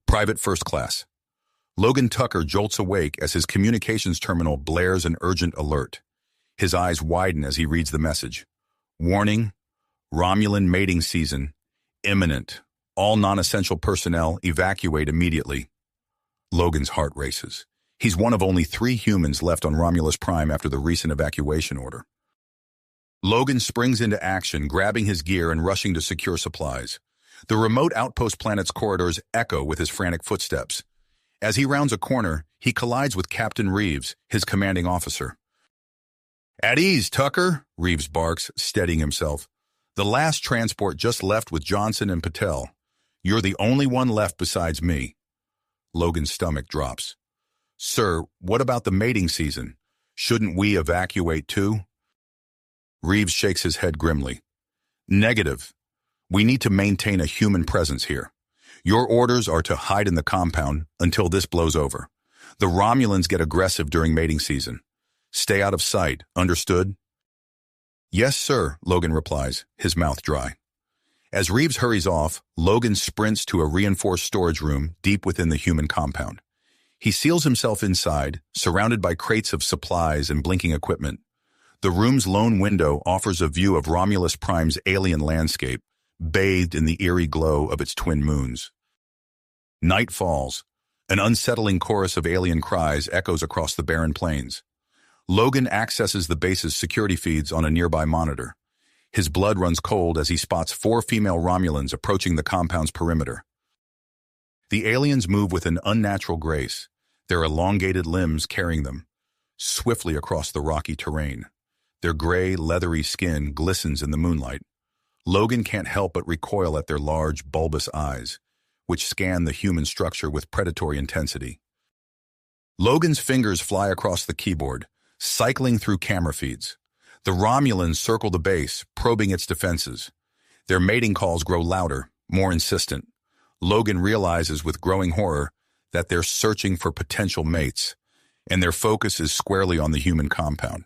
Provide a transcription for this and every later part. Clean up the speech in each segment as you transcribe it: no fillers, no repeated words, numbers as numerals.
Private First Class. Logan Tucker jolts awake as his communications terminal blares an urgent alert. His eyes widen as he reads the message. Warning, Romulan mating season, imminent. All non-essential personnel evacuate immediately. Logan's heart races. He's one of only 3 humans left on Romulus Prime after the recent evacuation order. Logan springs into action, grabbing his gear and rushing to secure supplies. The remote outpost planet's corridors echo with his frantic footsteps. As he rounds a corner, he collides with Captain Reeves, his commanding officer. At ease, Tucker, Reeves barks, steadying himself. The last transport just left with Johnson and Patel. You're the only one left besides me. Logan's stomach drops. Sir, what about the mating season? Shouldn't we evacuate too? Reeves shakes his head grimly. Negative. We need to maintain a human presence here. Your orders are to hide in the compound until this blows over. The Romulans get aggressive during mating season. Stay out of sight, understood? Yes, sir, Logan replies, his mouth dry. As Reeves hurries off, Logan sprints to a reinforced storage room deep within the human compound. He seals himself inside, surrounded by crates of supplies and blinking equipment. The room's lone window offers a view of Romulus Prime's alien landscape, bathed in the eerie glow of its twin moons. Night falls. An unsettling chorus of alien cries echoes across the barren plains. Logan accesses the base's security feeds on a nearby monitor. His blood runs cold as he spots 4 female Romulans approaching the compound's perimeter. The aliens move with an unnatural grace, their elongated limbs carrying them swiftly across the rocky terrain. Their gray, leathery skin glistens in the moonlight. Logan can't help but recoil at their large, bulbous eyes, which scan the human structure with predatory intensity. Logan's fingers fly across the keyboard, cycling through camera feeds. The Romulans circle the base, probing its defenses. Their mating calls grow louder, more insistent. Logan realizes with growing horror that they're searching for potential mates, and their focus is squarely on the human compound.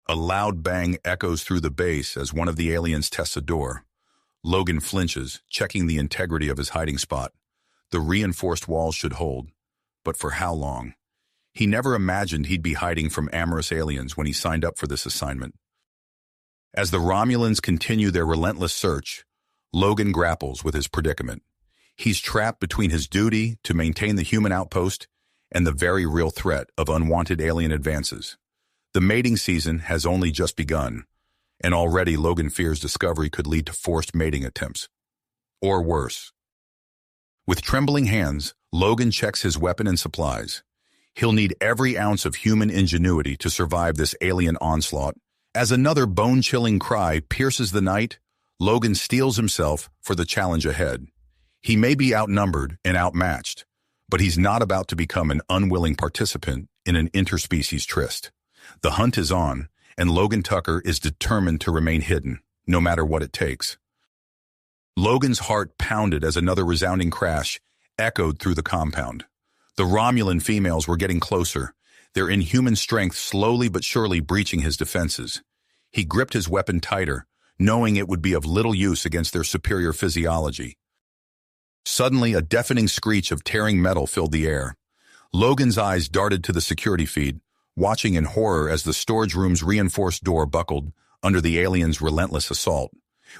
A loud bang echoes through the base as one of the aliens tests a door. Logan flinches, checking the integrity of his hiding spot. The reinforced walls should hold, but for how long? He never imagined he'd be hiding from amorous aliens when he signed up for this assignment. As the Romulans continue their relentless search, Logan grapples with his predicament. He's trapped between his duty to maintain the human outpost and the very real threat of unwanted alien advances. The mating season has only just begun, and already Logan fears discovery could lead to forced mating attempts. Or worse. With trembling hands, Logan checks his weapon and supplies. He'll need every ounce of human ingenuity to survive this alien onslaught. As another bone-chilling cry pierces the night, Logan steels himself for the challenge ahead. He may be outnumbered and outmatched, but he's not about to become an unwilling participant in an interspecies tryst. The hunt is on, and Logan Tucker is determined to remain hidden, no matter what it takes. Logan's heart pounded as another resounding crash echoed through the compound. The Romulan females were getting closer, their inhuman strength slowly but surely breaching his defenses. He gripped his weapon tighter, knowing it would be of little use against their superior physiology. Suddenly, a deafening screech of tearing metal filled the air. Logan's eyes darted to the security feed, watching in horror as the storage room's reinforced door buckled under the alien's relentless assault.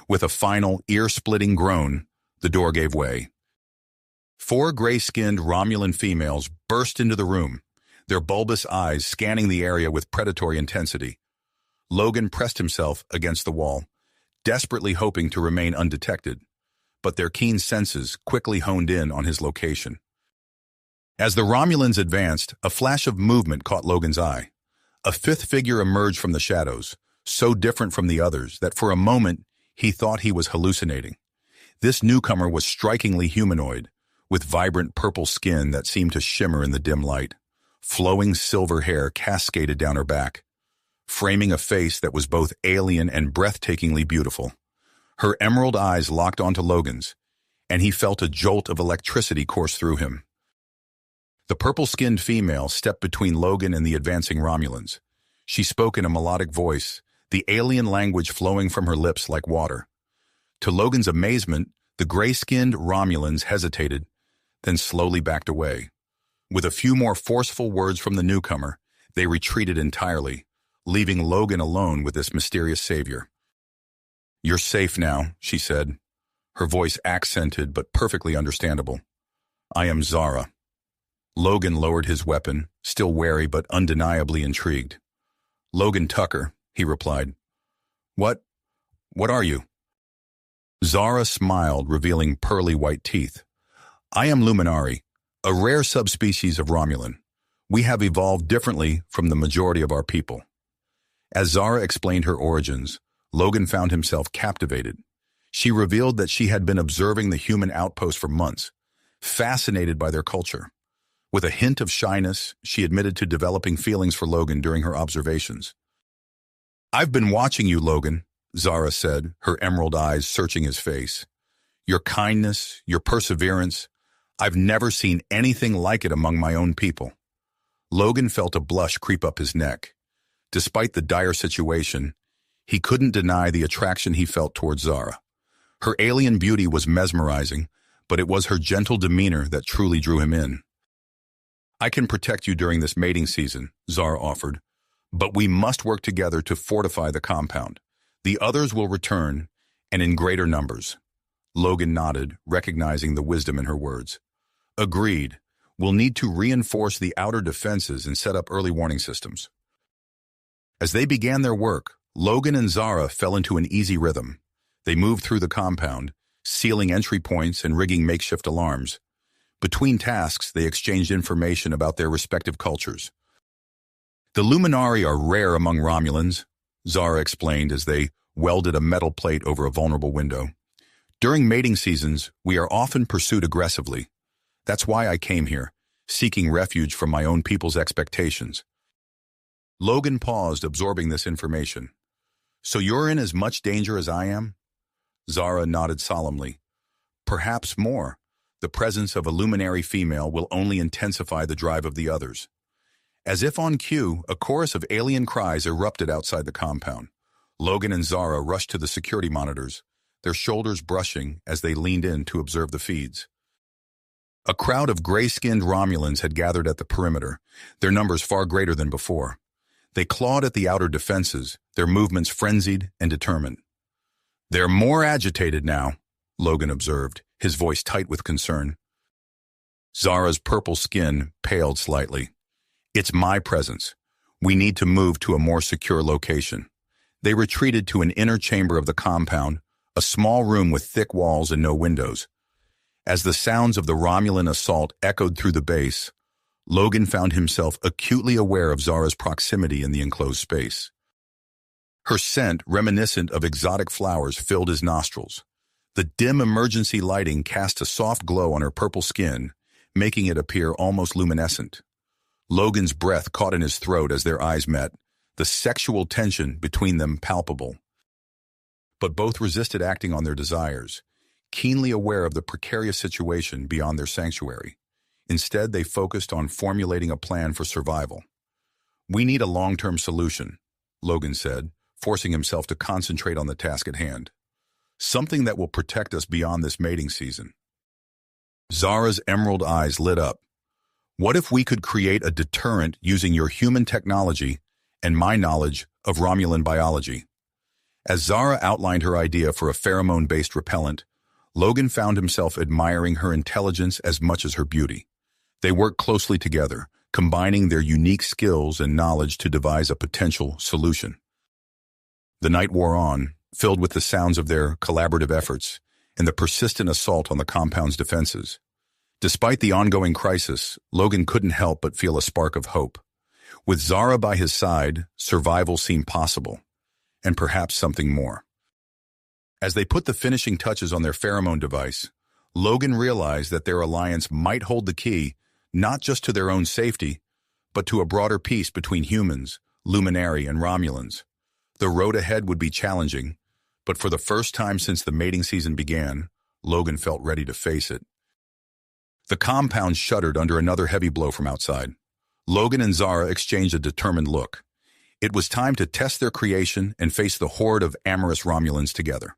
With a final, ear-splitting groan, the door gave way. 4 gray-skinned Romulan females burst into the room, their bulbous eyes scanning the area with predatory intensity. Logan pressed himself against the wall, desperately hoping to remain undetected, but their keen senses quickly honed in on his location. As the Romulans advanced, a flash of movement caught Logan's eye. A 5th figure emerged from the shadows, so different from the others that for a moment he thought he was hallucinating. This newcomer was strikingly humanoid, with vibrant purple skin that seemed to shimmer in the dim light. Flowing silver hair cascaded down her back, framing a face that was both alien and breathtakingly beautiful. Her emerald eyes locked onto Logan's, and he felt a jolt of electricity course through him. The purple-skinned female stepped between Logan and the advancing Romulans. She spoke in a melodic voice, the alien language flowing from her lips like water. To Logan's amazement, the gray-skinned Romulans hesitated, then slowly backed away. With a few more forceful words from the newcomer, they retreated entirely, leaving Logan alone with this mysterious savior. "You're safe now," she said, her voice accented but perfectly understandable. "I am Zara." Logan lowered his weapon, still wary but undeniably intrigued. "Logan Tucker," he replied. What are you?" Zara smiled, revealing pearly white teeth. "I am Luminari, a rare subspecies of Romulan. We have evolved differently from the majority of our people." As Zara explained her origins, Logan found himself captivated. She revealed that she had been observing the human outpost for months, fascinated by their culture. With a hint of shyness, she admitted to developing feelings for Logan during her observations. "I've been watching you, Logan," Zara said, her emerald eyes searching his face. "Your kindness, your perseverance, I've never seen anything like it among my own people." Logan felt a blush creep up his neck. Despite the dire situation, he couldn't deny the attraction he felt towards Zara. Her alien beauty was mesmerizing, but it was her gentle demeanor that truly drew him in. "I can protect you during this mating season," Zara offered, "but we must work together to fortify the compound. The others will return, and in greater numbers." Logan nodded, recognizing the wisdom in her words. "Agreed. We'll need to reinforce the outer defenses and set up early warning systems." As they began their work, Logan and Zara fell into an easy rhythm. They moved through the compound, sealing entry points and rigging makeshift alarms. Between tasks, they exchanged information about their respective cultures. "The Luminari are rare among Romulans," Zara explained as they welded a metal plate over a vulnerable window. "During mating seasons, we are often pursued aggressively. That's why I came here, seeking refuge from my own people's expectations." Logan paused, absorbing this information. "So you're in as much danger as I am?" Zara nodded solemnly. "Perhaps more. The presence of a luminary female will only intensify the drive of the others." As if on cue, a chorus of alien cries erupted outside the compound. Logan and Zara rushed to the security monitors, their shoulders brushing as they leaned in to observe the feeds. A crowd of gray-skinned Romulans had gathered at the perimeter, their numbers far greater than before. They clawed at the outer defenses, their movements frenzied and determined. "They're more agitated now," Logan observed, his voice tight with concern. Zara's purple skin paled slightly. "It's my presence. We need to move to a more secure location." They retreated to an inner chamber of the compound, a small room with thick walls and no windows. As the sounds of the Romulan assault echoed through the base, Logan found himself acutely aware of Zara's proximity in the enclosed space. Her scent, reminiscent of exotic flowers, filled his nostrils. The dim emergency lighting cast a soft glow on her purple skin, making it appear almost luminescent. Logan's breath caught in his throat as their eyes met, the sexual tension between them palpable. But both resisted acting on their desires, keenly aware of the precarious situation beyond their sanctuary. Instead, they focused on formulating a plan for survival. "We need a long-term solution," Logan said, forcing himself to concentrate on the task at hand. "Something that will protect us beyond this mating season." Zara's emerald eyes lit up. "What if we could create a deterrent using your human technology and my knowledge of Romulan biology?" As Zara outlined her idea for a pheromone-based repellent, Logan found himself admiring her intelligence as much as her beauty. They worked closely together, combining their unique skills and knowledge to devise a potential solution. The night wore on, filled with the sounds of their collaborative efforts and the persistent assault on the compound's defenses. Despite the ongoing crisis, Logan couldn't help but feel a spark of hope. With Zara by his side, survival seemed possible, and perhaps something more. As they put the finishing touches on their pheromone device, Logan realized that their alliance might hold the key not just to their own safety, but to a broader peace between humans, Luminari, and Romulans. The road ahead would be challenging, but for the first time since the mating season began, Logan felt ready to face it. The compound shuddered under another heavy blow from outside. Logan and Zara exchanged a determined look. It was time to test their creation and face the horde of amorous Romulans together.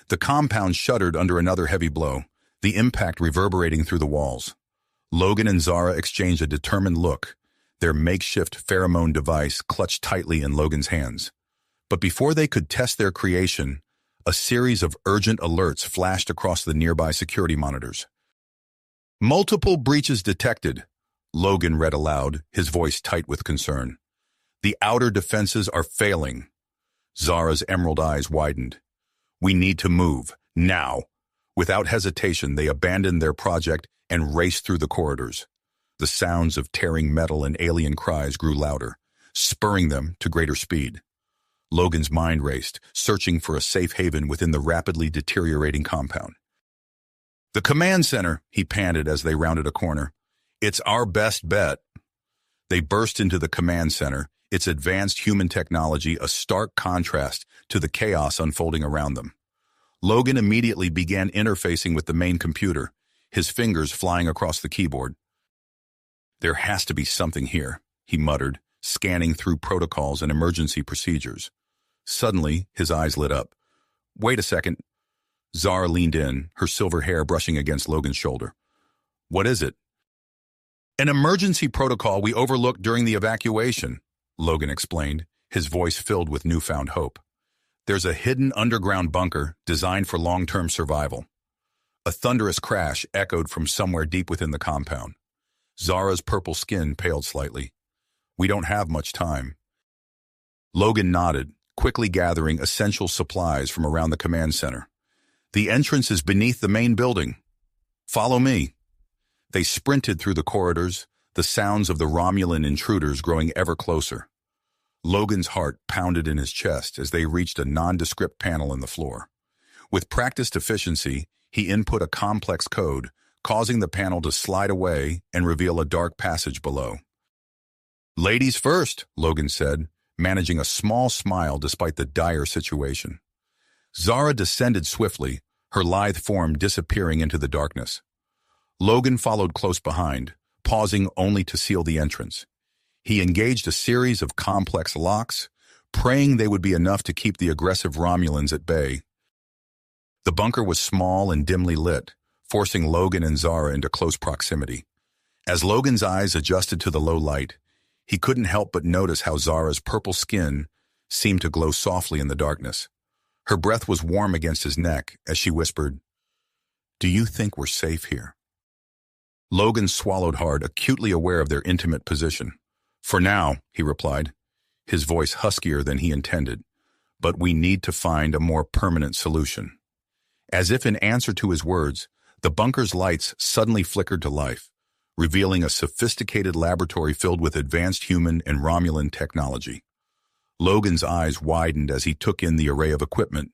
The compound shuddered under another heavy blow, the impact reverberating through the walls. Logan and Zara exchanged a determined look, their makeshift pheromone device clutched tightly in Logan's hands. But before they could test their creation, a series of urgent alerts flashed across the nearby security monitors. "Multiple breaches detected," Logan read aloud, his voice tight with concern. "The outer defenses are failing." Zara's emerald eyes widened. "We need to move, now." Without hesitation, they abandoned their project and raced through the corridors. The sounds of tearing metal and alien cries grew louder, spurring them to greater speed. Logan's mind raced, searching for a safe haven within the rapidly deteriorating compound. "The command center," he panted as they rounded a corner. "It's our best bet." They burst into the command center, its advanced human technology a stark contrast to the chaos unfolding around them. Logan immediately began interfacing with the main computer, his fingers flying across the keyboard. "There has to be something here," he muttered, scanning through protocols and emergency procedures. Suddenly, his eyes lit up. "Wait a second." Zara leaned in, her silver hair brushing against Logan's shoulder. "What is it?" "An emergency protocol we overlooked during the evacuation," Logan explained, his voice filled with newfound hope. "There's a hidden underground bunker designed for long-term survival." A thunderous crash echoed from somewhere deep within the compound. Zara's purple skin paled slightly. "We don't have much time." Logan nodded, quickly gathering essential supplies from around the command center. "The entrance is beneath the main building. Follow me." They sprinted through the corridors, the sounds of the Romulan intruders growing ever closer. Logan's heart pounded in his chest as they reached a nondescript panel in the floor. With practiced efficiency, he input a complex code, causing the panel to slide away and reveal a dark passage below. "Ladies first," Logan said, managing a small smile despite the dire situation. Zara descended swiftly, her lithe form disappearing into the darkness. Logan followed close behind, pausing only to seal the entrance. He engaged a series of complex locks, praying they would be enough to keep the aggressive Romulans at bay. The bunker was small and dimly lit, forcing Logan and Zara into close proximity. As Logan's eyes adjusted to the low light, he couldn't help but notice how Zara's purple skin seemed to glow softly in the darkness. Her breath was warm against his neck as she whispered, "Do you think we're safe here?" Logan swallowed hard, acutely aware of their intimate position. "For now," he replied, his voice huskier than he intended, "but we need to find a more permanent solution." As if in answer to his words, the bunker's lights suddenly flickered to life, revealing a sophisticated laboratory filled with advanced human and Romulan technology. Logan's eyes widened as he took in the array of equipment.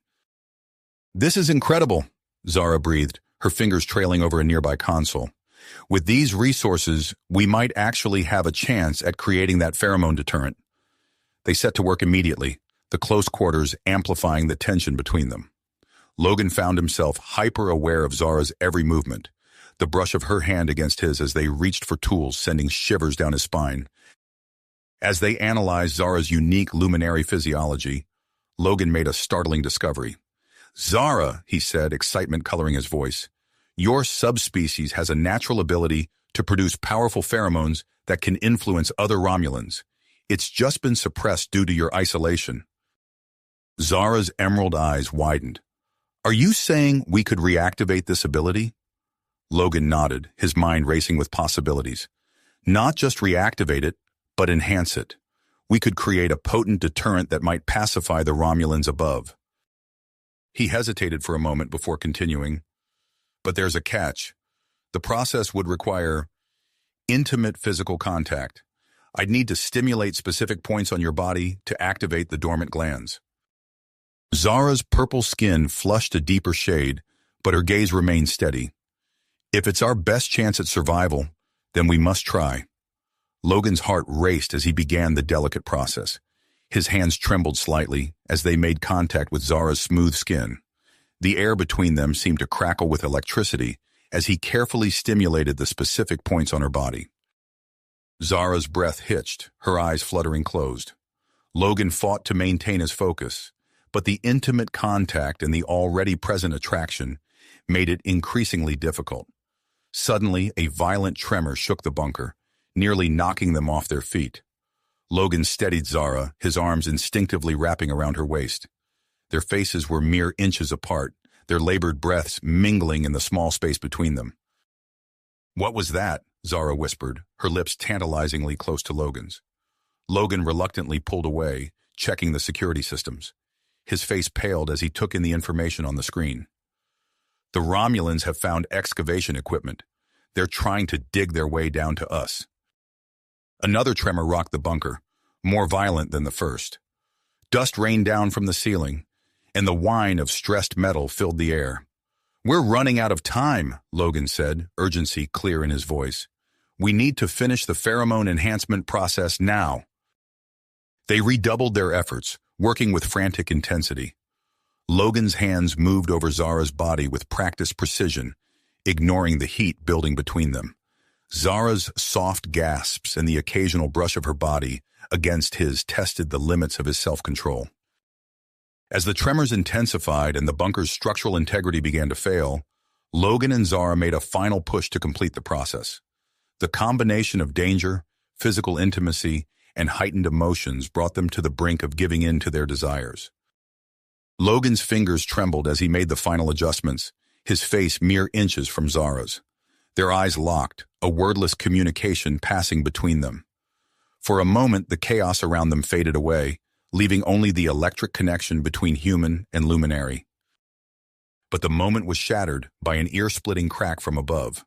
"This is incredible," Zara breathed, her fingers trailing over a nearby console. "With these resources, we might actually have a chance at creating that pheromone deterrent." They set to work immediately, the close quarters amplifying the tension between them. Logan found himself hyper-aware of Zara's every movement, the brush of her hand against his as they reached for tools, sending shivers down his spine. As they analyzed Zara's unique luminary physiology, Logan made a startling discovery. "Zara," he said, excitement coloring his voice, "your subspecies has a natural ability to produce powerful pheromones that can influence other Romulans. It's just been suppressed due to your isolation." Zara's emerald eyes widened. "Are you saying we could reactivate this ability?" Logan nodded, his mind racing with possibilities. "Not just reactivate it, but enhance it. We could create a potent deterrent that might pacify the Romulans above." He hesitated for a moment before continuing. "But there's a catch. The process would require intimate physical contact. I'd need to stimulate specific points on your body to activate the dormant glands." Zara's purple skin flushed a deeper shade, but her gaze remained steady. "If it's our best chance at survival, then we must try." Logan's heart raced as he began the delicate process. His hands trembled slightly as they made contact with Zara's smooth skin. The air between them seemed to crackle with electricity as he carefully stimulated the specific points on her body. Zara's breath hitched, her eyes fluttering closed. Logan fought to maintain his focus, but the intimate contact and the already present attraction made it increasingly difficult. Suddenly, a violent tremor shook the bunker, nearly knocking them off their feet. Logan steadied Zara, his arms instinctively wrapping around her waist. Their faces were mere inches apart, their labored breaths mingling in the small space between them. "What was that?" Zara whispered, her lips tantalizingly close to Logan's. Logan reluctantly pulled away, checking the security systems. His face paled as he took in the information on the screen. "The Romulans have found excavation equipment. They're trying to dig their way down to us." Another tremor rocked the bunker, more violent than the first. Dust rained down from the ceiling, and the whine of stressed metal filled the air. "We're running out of time," Logan said, urgency clear in his voice. "We need to finish the pheromone enhancement process now." They redoubled their efforts, working with frantic intensity. Logan's hands moved over Zara's body with practiced precision, ignoring the heat building between them. Zara's soft gasps and the occasional brush of her body against his tested the limits of his self-control. As the tremors intensified and the bunker's structural integrity began to fail, Logan and Zara made a final push to complete the process. The combination of danger, physical intimacy, and heightened emotions brought them to the brink of giving in to their desires. Logan's fingers trembled as he made the final adjustments, his face mere inches from Zara's. Their eyes locked, a wordless communication passing between them. For a moment, the chaos around them faded away, leaving only the electric connection between human and luminary. But the moment was shattered by an ear-splitting crack from above.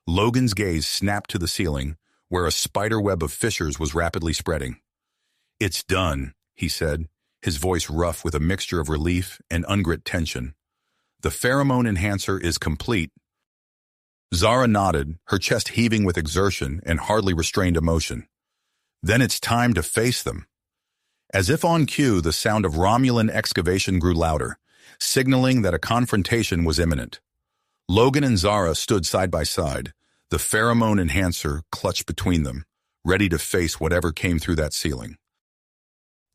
Logan's gaze snapped to the ceiling, where a spider web of fissures was rapidly spreading. "It's done," he said, his voice rough with a mixture of relief and ungrit tension. "The pheromone enhancer is complete." Zara nodded, her chest heaving with exertion and hardly restrained emotion. "Then it's time to face them." As if on cue, the sound of Romulan excavation grew louder, signaling that a confrontation was imminent. Logan and Zara stood side by side, the pheromone enhancer clutched between them, ready to face whatever came through that ceiling.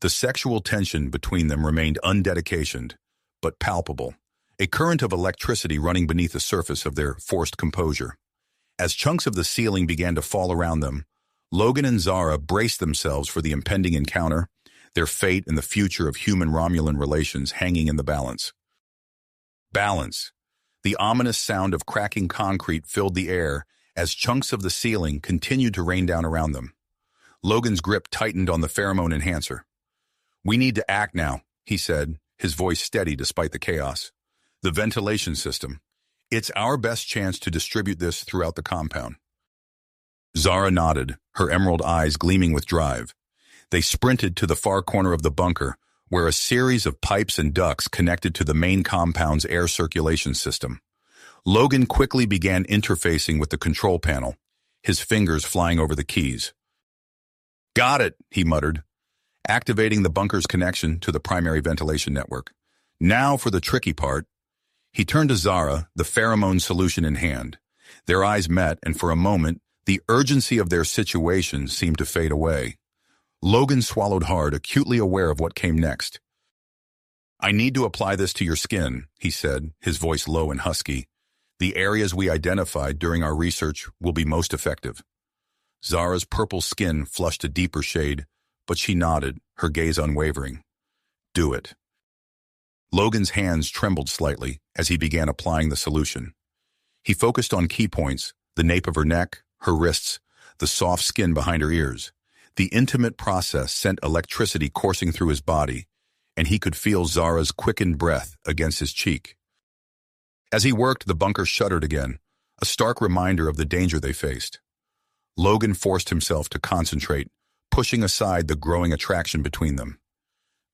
The sexual tension between them remained undedicationed, but palpable, a current of electricity running beneath the surface of their forced composure. As chunks of the ceiling began to fall around them, Logan and Zara braced themselves for the impending encounter, their fate and the future of human-Romulan relations hanging in the balance. Balance. The ominous sound of cracking concrete filled the air as chunks of the ceiling continued to rain down around them. Logan's grip tightened on the pheromone enhancer. "We need to act now," he said, his voice steady despite the chaos. "The ventilation system. It's our best chance to distribute this throughout the compound." Zara nodded, her emerald eyes gleaming with drive. They sprinted to the far corner of the bunker, where a series of pipes and ducts connected to the main compound's air circulation system. Logan quickly began interfacing with the control panel, his fingers flying over the keys. "Got it," he muttered, activating the bunker's connection to the primary ventilation network. "Now for the tricky part." He turned to Zara, the pheromone solution in hand. Their eyes met, and for a moment, the urgency of their situation seemed to fade away. Logan swallowed hard, acutely aware of what came next. "I need to apply this to your skin," he said, his voice low and husky. "The areas we identified during our research will be most effective." Zara's purple skin flushed a deeper shade, but she nodded, her gaze unwavering. "Do it." Logan's hands trembled slightly as he began applying the solution. He focused on key points, the nape of her neck, her wrists, the soft skin behind her ears. The intimate process sent electricity coursing through his body, and he could feel Zara's quickened breath against his cheek. As he worked, the bunker shuddered again, a stark reminder of the danger they faced. Logan forced himself to concentrate, pushing aside the growing attraction between them.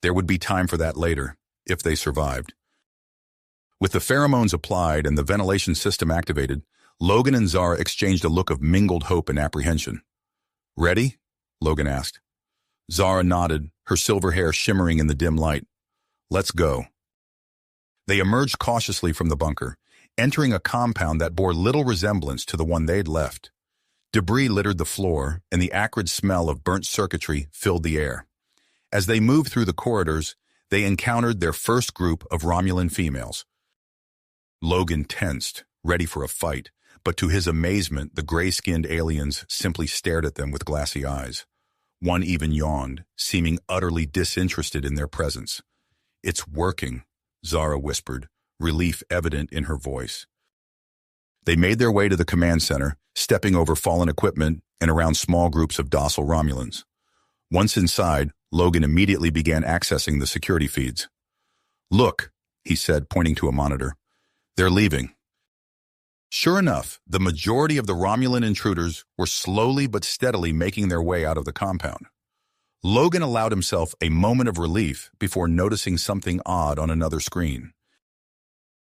There would be time for that later, if they survived. With the pheromones applied and the ventilation system activated, Logan and Zara exchanged a look of mingled hope and apprehension. "Ready?" Logan asked. Zara nodded, her silver hair shimmering in the dim light. "Let's go." They emerged cautiously from the bunker, entering a compound that bore little resemblance to the one they'd left. Debris littered the floor, and the acrid smell of burnt circuitry filled the air. As they moved through the corridors, they encountered their first group of Romulan females. Logan tensed, ready for a fight, But to his amazement, the gray-skinned aliens simply stared at them with glassy eyes. One even yawned, seeming utterly disinterested in their presence. "It's working," Zara whispered, relief evident in her voice. They made their way to the command center, stepping over fallen equipment and around small groups of docile Romulans. Once inside, Logan immediately began accessing the security feeds. "Look," he said, pointing to a monitor. "They're leaving." Sure enough, the majority of the Romulan intruders were slowly but steadily making their way out of the compound. Logan allowed himself a moment of relief before noticing something odd on another screen.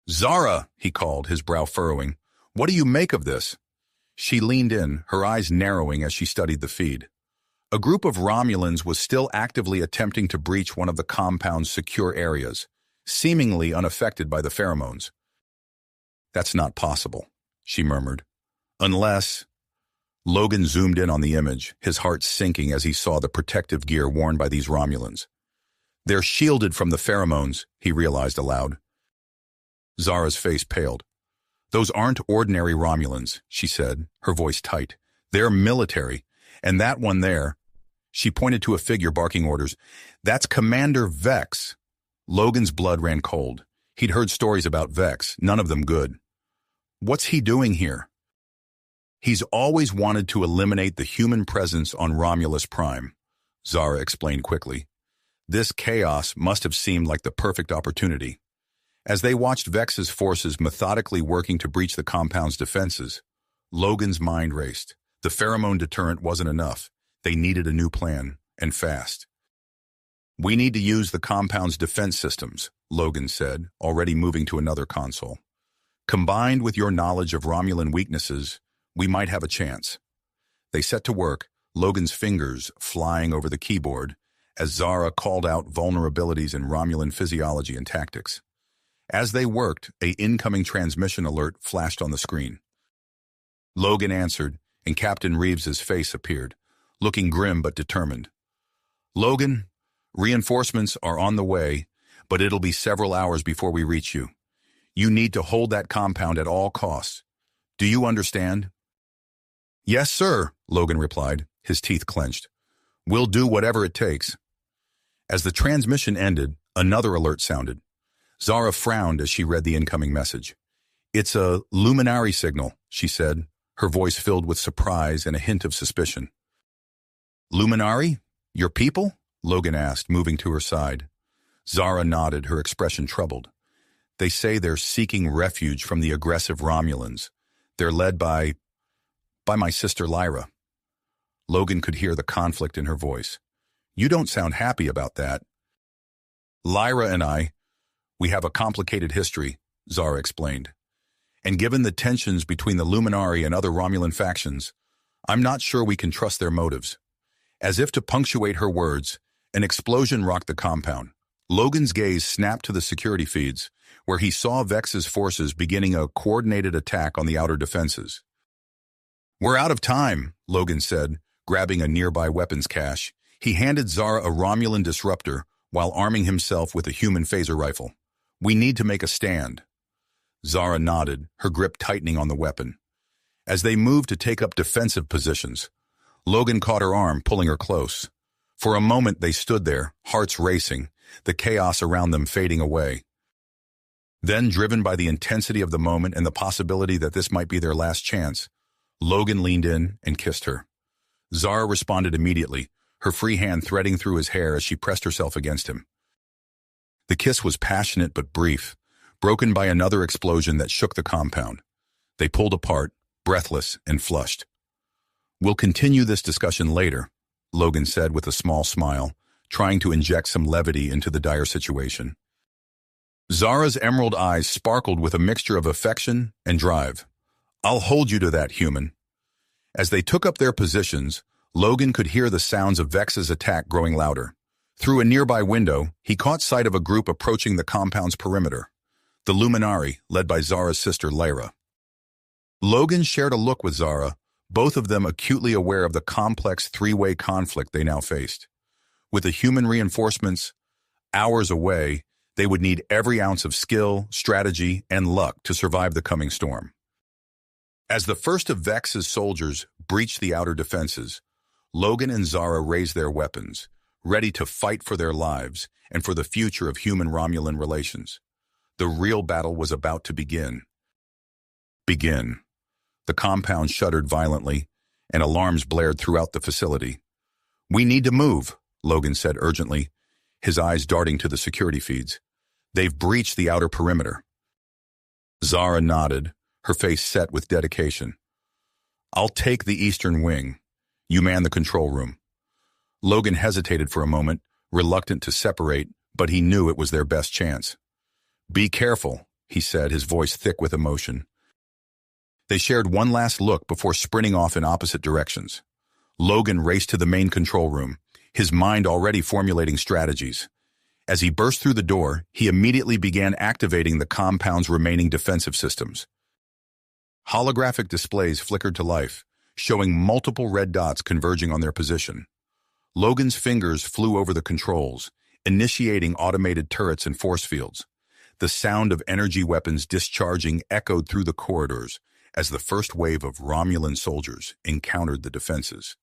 "Zara," he called, his brow furrowing. "What do you make of this?" She leaned in, her eyes narrowing as she studied the feed. A group of Romulans was still actively attempting to breach one of the compound's secure areas, seemingly unaffected by the pheromones. "That's not possible," she murmured. "Unless—" Logan zoomed in on the image, his heart sinking as he saw the protective gear worn by these Romulans. "They're shielded from the pheromones," he realized aloud. Zara's face paled. "Those aren't ordinary Romulans," she said, her voice tight. "They're military, and that one there—" She pointed to a figure barking orders. "That's Commander Vex." Logan's blood ran cold. He'd heard stories about Vex, none of them good. "What's he doing here?" "He's always wanted to eliminate the human presence on Romulus Prime," Zara explained quickly. This chaos must have seemed like the perfect opportunity. As they watched Vex's forces methodically working to breach the compound's defenses, Logan's mind raced. The pheromone deterrent wasn't enough. They needed a new plan, and fast. "We need to use the compound's defense systems," Logan said, already moving to another console. "Combined with your knowledge of Romulan weaknesses, we might have a chance." They set to work, Logan's fingers flying over the keyboard, as Zara called out vulnerabilities in Romulan physiology and tactics. As they worked, an incoming transmission alert flashed on the screen. Logan answered, and Captain Reeves's face appeared, looking grim but determined. "Logan, reinforcements are on the way, but it'll be several hours before we reach you. You need to hold that compound at all costs. Do you understand?" "Yes, sir," Logan replied, his teeth clenched. "We'll do whatever it takes." As the transmission ended, another alert sounded. Zara frowned as she read the incoming message. "It's a luminary signal," she said, her voice filled with surprise and a hint of suspicion. "Luminary? Your people?" Logan asked, moving to her side. Zara nodded, her expression troubled. "They say they're seeking refuge from the aggressive Romulans. They're led by my sister Lyra." Logan could hear the conflict in her voice. "You don't sound happy about that." "Lyra and we have a complicated history," Zara explained. "And given the tensions between the Luminari and other Romulan factions, I'm not sure we can trust their motives." As if to punctuate her words, an explosion rocked the compound. Logan's gaze snapped to the security feeds, where he saw Vex's forces beginning a coordinated attack on the outer defenses. "We're out of time," Logan said, grabbing a nearby weapons cache. He handed Zara a Romulan disruptor while arming himself with a human phaser rifle. "We need to make a stand." Zara nodded, her grip tightening on the weapon. As they moved to take up defensive positions, Logan caught her arm, pulling her close. For a moment they stood there, hearts racing, the chaos around them fading away. Then, driven by the intensity of the moment and the possibility that this might be their last chance, Logan leaned in and kissed her. Zara responded immediately, her free hand threading through his hair as she pressed herself against him. The kiss was passionate but brief, broken by another explosion that shook the compound. They pulled apart, breathless and flushed. "We'll continue this discussion later," Logan said with a small smile, trying to inject some levity into the dire situation. Zara's emerald eyes sparkled with a mixture of affection and drive. "I'll hold you to that, human." As they took up their positions, Logan could hear the sounds of Vex's attack growing louder. Through a nearby window, he caught sight of a group approaching the compound's perimeter. The Luminari, led by Zara's sister Lyra. Logan shared a look with Zara, both of them acutely aware of the complex three-way conflict they now faced. With the human reinforcements hours away, they would need every ounce of skill, strategy, and luck to survive the coming storm. As the first of Vex's soldiers breached the outer defenses, Logan and Zara raised their weapons, ready to fight for their lives and for the future of human-Romulan relations. The real battle was about to begin. The compound shuddered violently, and alarms blared throughout the facility. "We need to move," Logan said urgently, his eyes darting to the security feeds. "They've breached the outer perimeter." Zara nodded, her face set with dedication. "I'll take the eastern wing. You man the control room." Logan hesitated for a moment, reluctant to separate, but he knew it was their best chance. "Be careful," he said, his voice thick with emotion. They shared one last look before sprinting off in opposite directions. Logan raced to the main control room, his mind already formulating strategies. As he burst through the door, he immediately began activating the compound's remaining defensive systems. Holographic displays flickered to life, showing multiple red dots converging on their position. Logan's fingers flew over the controls, initiating automated turrets and force fields. The sound of energy weapons discharging echoed through the corridors as the first wave of Romulan soldiers encountered the defenses.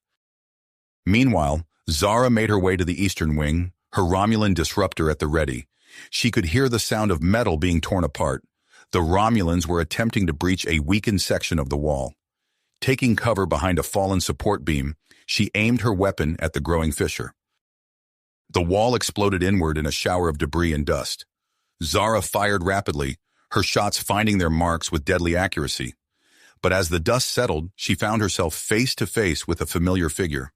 Meanwhile, Zara made her way to the eastern wing, her Romulan disruptor at the ready. She could hear the sound of metal being torn apart. The Romulans were attempting to breach a weakened section of the wall. Taking cover behind a fallen support beam, she aimed her weapon at the growing fissure. The wall exploded inward in a shower of debris and dust. Zara fired rapidly, her shots finding their marks with deadly accuracy. But as the dust settled, she found herself face to face with a familiar figure.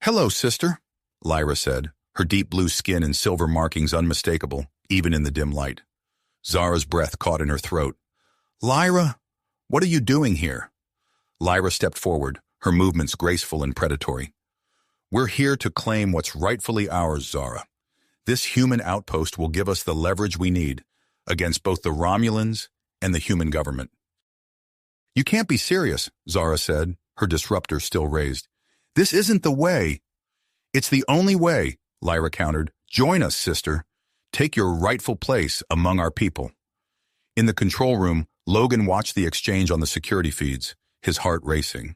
"Hello, sister," Lyra said, her deep blue skin and silver markings unmistakable, even in the dim light. Zara's breath caught in her throat. "Lyra, what are you doing here?" Lyra stepped forward, her movements graceful and predatory. "We're here to claim what's rightfully ours, Zara. This human outpost will give us the leverage we need against both the Romulans and the human government." "You can't be serious," Zara said, her disruptor still raised. "This isn't the way." "It's the only way," Lyra countered. "Join us, sister. Take your rightful place among our people." In the control room, Logan watched the exchange on the security feeds, his heart racing.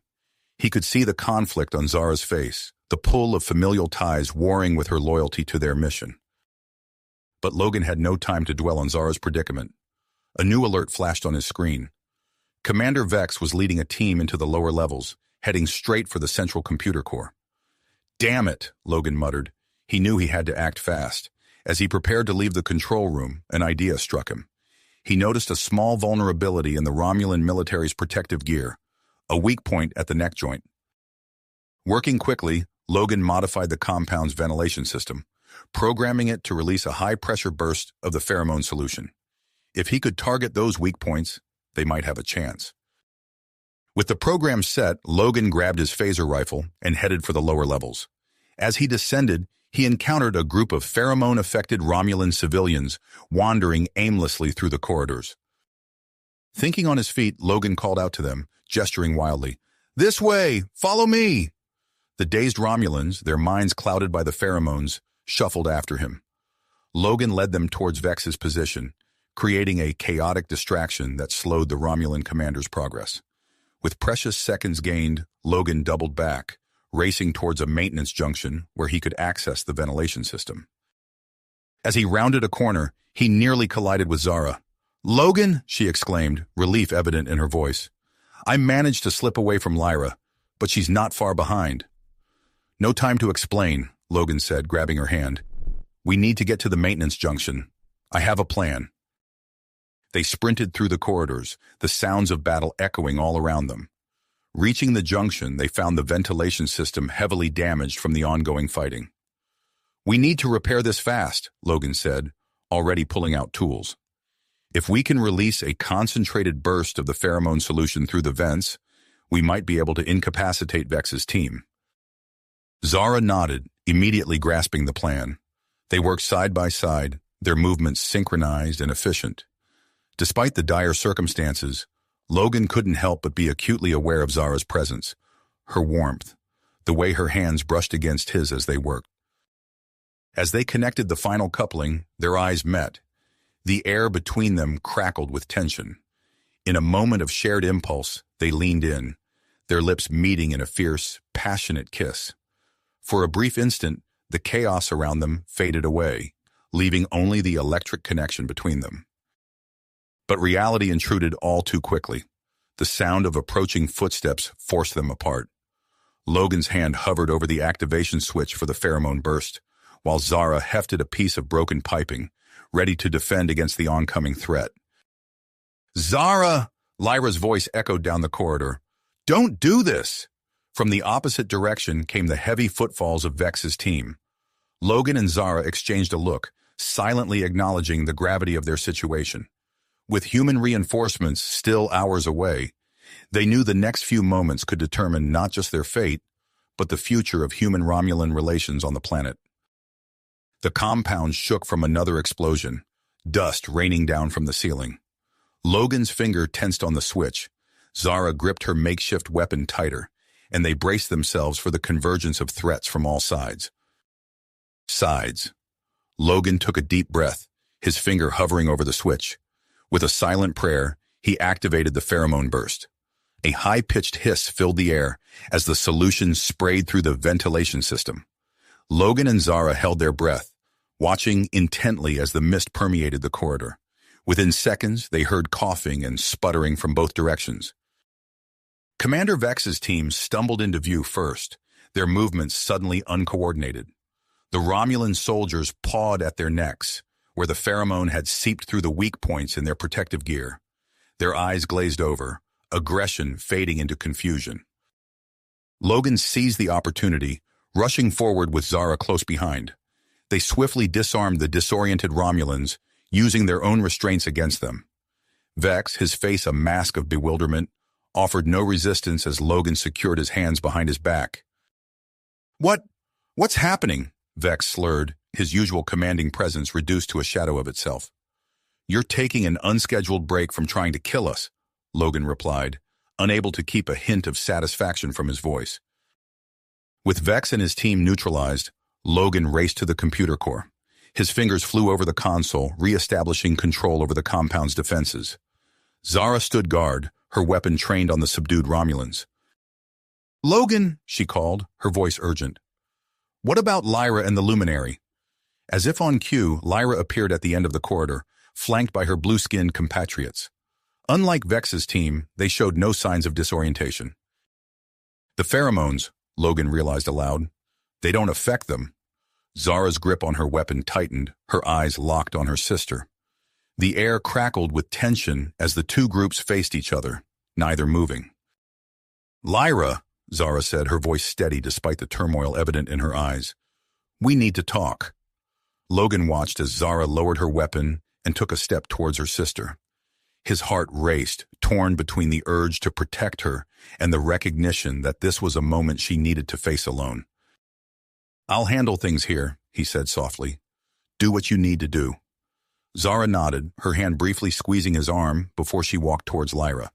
He could see the conflict on Zara's face, the pull of familial ties warring with her loyalty to their mission. But Logan had no time to dwell on Zara's predicament. A new alert flashed on his screen. Commander Vex was leading a team into the lower levels, heading straight for the central computer core. "Damn it," Logan muttered. He knew he had to act fast. As he prepared to leave the control room, an idea struck him. He noticed a small vulnerability in the Romulan military's protective gear, a weak point at the neck joint. Working quickly, Logan modified the compound's ventilation system, programming it to release a high-pressure burst of the pheromone solution. If he could target those weak points, they might have a chance. With the program set, Logan grabbed his phaser rifle and headed for the lower levels. As he descended, he encountered a group of pheromone-affected Romulan civilians wandering aimlessly through the corridors. Thinking on his feet, Logan called out to them, gesturing wildly. "This way! Follow me!" The dazed Romulans, their minds clouded by the pheromones, shuffled after him. Logan led them towards Vex's position, creating a chaotic distraction that slowed the Romulan commander's progress. With precious seconds gained, Logan doubled back, racing towards a maintenance junction where he could access the ventilation system. As he rounded a corner, he nearly collided with Zara. "Logan!" she exclaimed, relief evident in her voice. "I managed to slip away from Lyra, but she's not far behind." "No time to explain," Logan said, grabbing her hand. "We need to get to the maintenance junction. I have a plan." They sprinted through the corridors, the sounds of battle echoing all around them. Reaching the junction, they found the ventilation system heavily damaged from the ongoing fighting. "We need to repair this fast," Logan said, already pulling out tools. "If we can release a concentrated burst of the pheromone solution through the vents, we might be able to incapacitate Vex's team." Zara nodded, immediately grasping the plan. They worked side by side, their movements synchronized and efficient. Despite the dire circumstances, Logan couldn't help but be acutely aware of Zara's presence, her warmth, the way her hands brushed against his as they worked. As they connected the final coupling, their eyes met. The air between them crackled with tension. In a moment of shared impulse, they leaned in, their lips meeting in a fierce, passionate kiss. For a brief instant, the chaos around them faded away, leaving only the electric connection between them. But reality intruded all too quickly. The sound of approaching footsteps forced them apart. Logan's hand hovered over the activation switch for the pheromone burst, while Zara hefted a piece of broken piping, ready to defend against the oncoming threat. "Zara!" Lyra's voice echoed down the corridor. "Don't do this!" From the opposite direction came the heavy footfalls of Vex's team. Logan and Zara exchanged a look, silently acknowledging the gravity of their situation. With human reinforcements still hours away, they knew the next few moments could determine not just their fate, but the future of human-Romulan relations on the planet. The compound shook from another explosion, dust raining down from the ceiling. Logan's finger tensed on the switch. Zara gripped her makeshift weapon tighter, and they braced themselves for the convergence of threats from all sides. Logan took a deep breath, his finger hovering over the switch. With a silent prayer, he activated the pheromone burst. A high-pitched hiss filled the air as the solution sprayed through the ventilation system. Logan and Zara held their breath, watching intently as the mist permeated the corridor. Within seconds, they heard coughing and sputtering from both directions. Commander Vex's team stumbled into view first, their movements suddenly uncoordinated. The Romulan soldiers pawed at their necks, where the pheromone had seeped through the weak points in their protective gear. Their eyes glazed over, aggression fading into confusion. Logan seized the opportunity, rushing forward with Zara close behind. They swiftly disarmed the disoriented Romulans, using their own restraints against them. Vex, his face a mask of bewilderment, offered no resistance as Logan secured his hands behind his back. What's happening?" Vex slurred, his usual commanding presence reduced to a shadow of itself. "You're taking an unscheduled break from trying to kill us," Logan replied, unable to keep a hint of satisfaction from his voice. With Vex and his team neutralized, Logan raced to the computer core. His fingers flew over the console, re-establishing control over the compound's defenses. Zara stood guard, her weapon trained on the subdued Romulans. "Logan," she called, her voice urgent. "What about Lyra and the Luminary?" As if on cue, Lyra appeared at the end of the corridor, flanked by her blue-skinned compatriots. Unlike Vex's team, they showed no signs of disorientation. "The pheromones," Logan realized aloud, "they don't affect them." Zara's grip on her weapon tightened, her eyes locked on her sister. The air crackled with tension as the two groups faced each other, neither moving. "Lyra," Zara said, her voice steady despite the turmoil evident in her eyes, "we need to talk." Logan watched as Zara lowered her weapon and took a step towards her sister. His heart raced, torn between the urge to protect her and the recognition that this was a moment she needed to face alone. "I'll handle things here," he said softly. "Do what you need to do." Zara nodded, her hand briefly squeezing his arm before she walked towards Lyra.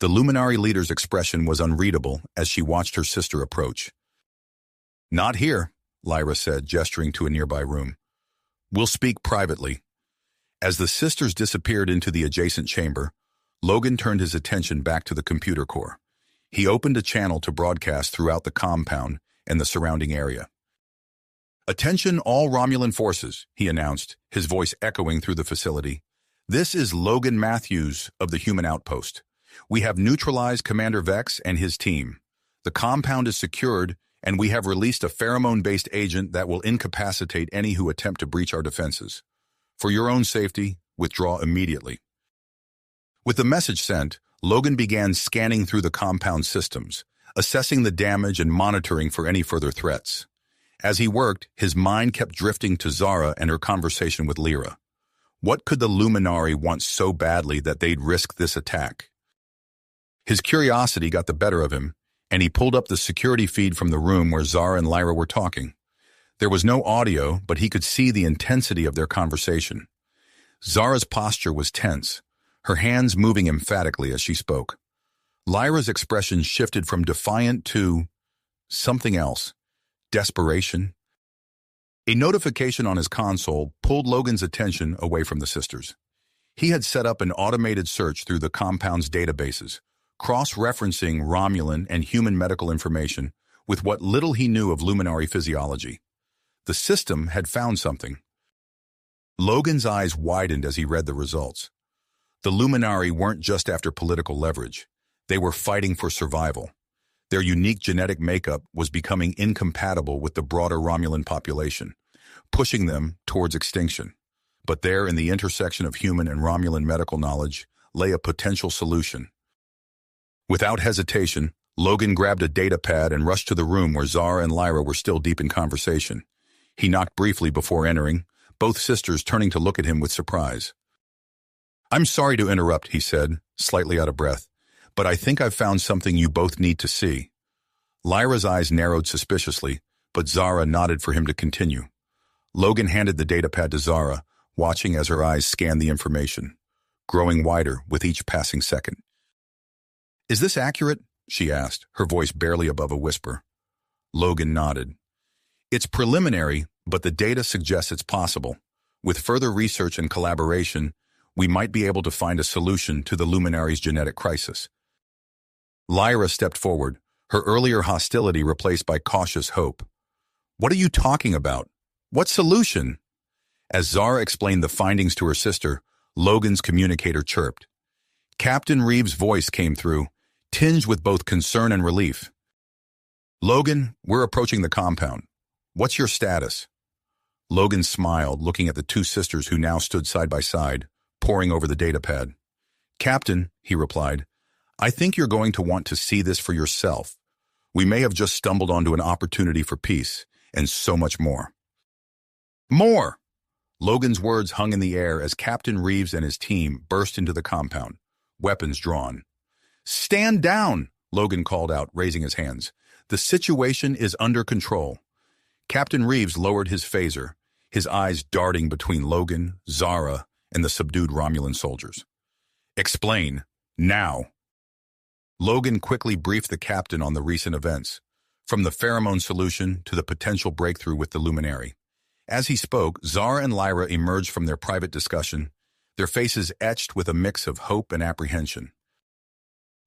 The Luminary leader's expression was unreadable as she watched her sister approach. "Not here," Lyra said, gesturing to a nearby room. "We'll speak privately." As the sisters disappeared into the adjacent chamber, Logan turned his attention back to the computer core. He opened a channel to broadcast throughout the compound and the surrounding area. "Attention all Romulan forces," he announced, his voice echoing through the facility. "This is Logan Matthews of the Human Outpost. We have neutralized Commander Vex and his team. The compound is secured, and we have released a pheromone-based agent that will incapacitate any who attempt to breach our defenses. For your own safety, withdraw immediately." With the message sent, Logan began scanning through the compound systems, assessing the damage and monitoring for any further threats. As he worked, his mind kept drifting to Zara and her conversation with Lyra. What could the Luminary want so badly that they'd risk this attack? His curiosity got the better of him, and he pulled up the security feed from the room where Zara and Lyra were talking. There was no audio, but he could see the intensity of their conversation. Zara's posture was tense, her hands moving emphatically as she spoke. Lyra's expression shifted from defiant to something else. Desperation. A notification on his console pulled Logan's attention away from the sisters. He had set up an automated search through the compound's databases, cross-referencing Romulan and human medical information with what little he knew of luminary physiology. The system had found something. Logan's eyes widened as he read the results. The Luminari weren't just after political leverage. They were fighting for survival. Their unique genetic makeup was becoming incompatible with the broader Romulan population, pushing them towards extinction. But there, in the intersection of human and Romulan medical knowledge, lay a potential solution. Without hesitation, Logan grabbed a data pad and rushed to the room where Zara and Lyra were still deep in conversation. He knocked briefly before entering, both sisters turning to look at him with surprise. "I'm sorry to interrupt," he said, slightly out of breath, "but I think I've found something you both need to see." Lyra's eyes narrowed suspiciously, but Zara nodded for him to continue. Logan handed the datapad to Zara, watching as her eyes scanned the information, growing wider with each passing second. "Is this accurate?" she asked, her voice barely above a whisper. Logan nodded. "It's preliminary, but the data suggests it's possible. With further research and collaboration, we might be able to find a solution to the Luminary's genetic crisis." Lyra stepped forward, her earlier hostility replaced by cautious hope. "What are you talking about? What solution?" As Zara explained the findings to her sister, Logan's communicator chirped. Captain Reeves' voice came through, tinged with both concern and relief. "Logan, we're approaching the compound. What's your status?" Logan smiled, looking at the two sisters who now stood side by side, poring over the datapad. "Captain," he replied, "I think you're going to want to see this for yourself. We may have just stumbled onto an opportunity for peace, and so much more." "More!" Logan's words hung in the air as Captain Reeves and his team burst into the compound, weapons drawn. "Stand down!" Logan called out, raising his hands. "The situation is under control." Captain Reeves lowered his phaser, his eyes darting between Logan, Zara, and the subdued Romulan soldiers. "Explain, now." Logan quickly briefed the captain on the recent events, from the Pheromone solution to the potential breakthrough with the Luminary. As he spoke, Zara and Lyra emerged from their private discussion, their faces etched with a mix of hope and apprehension.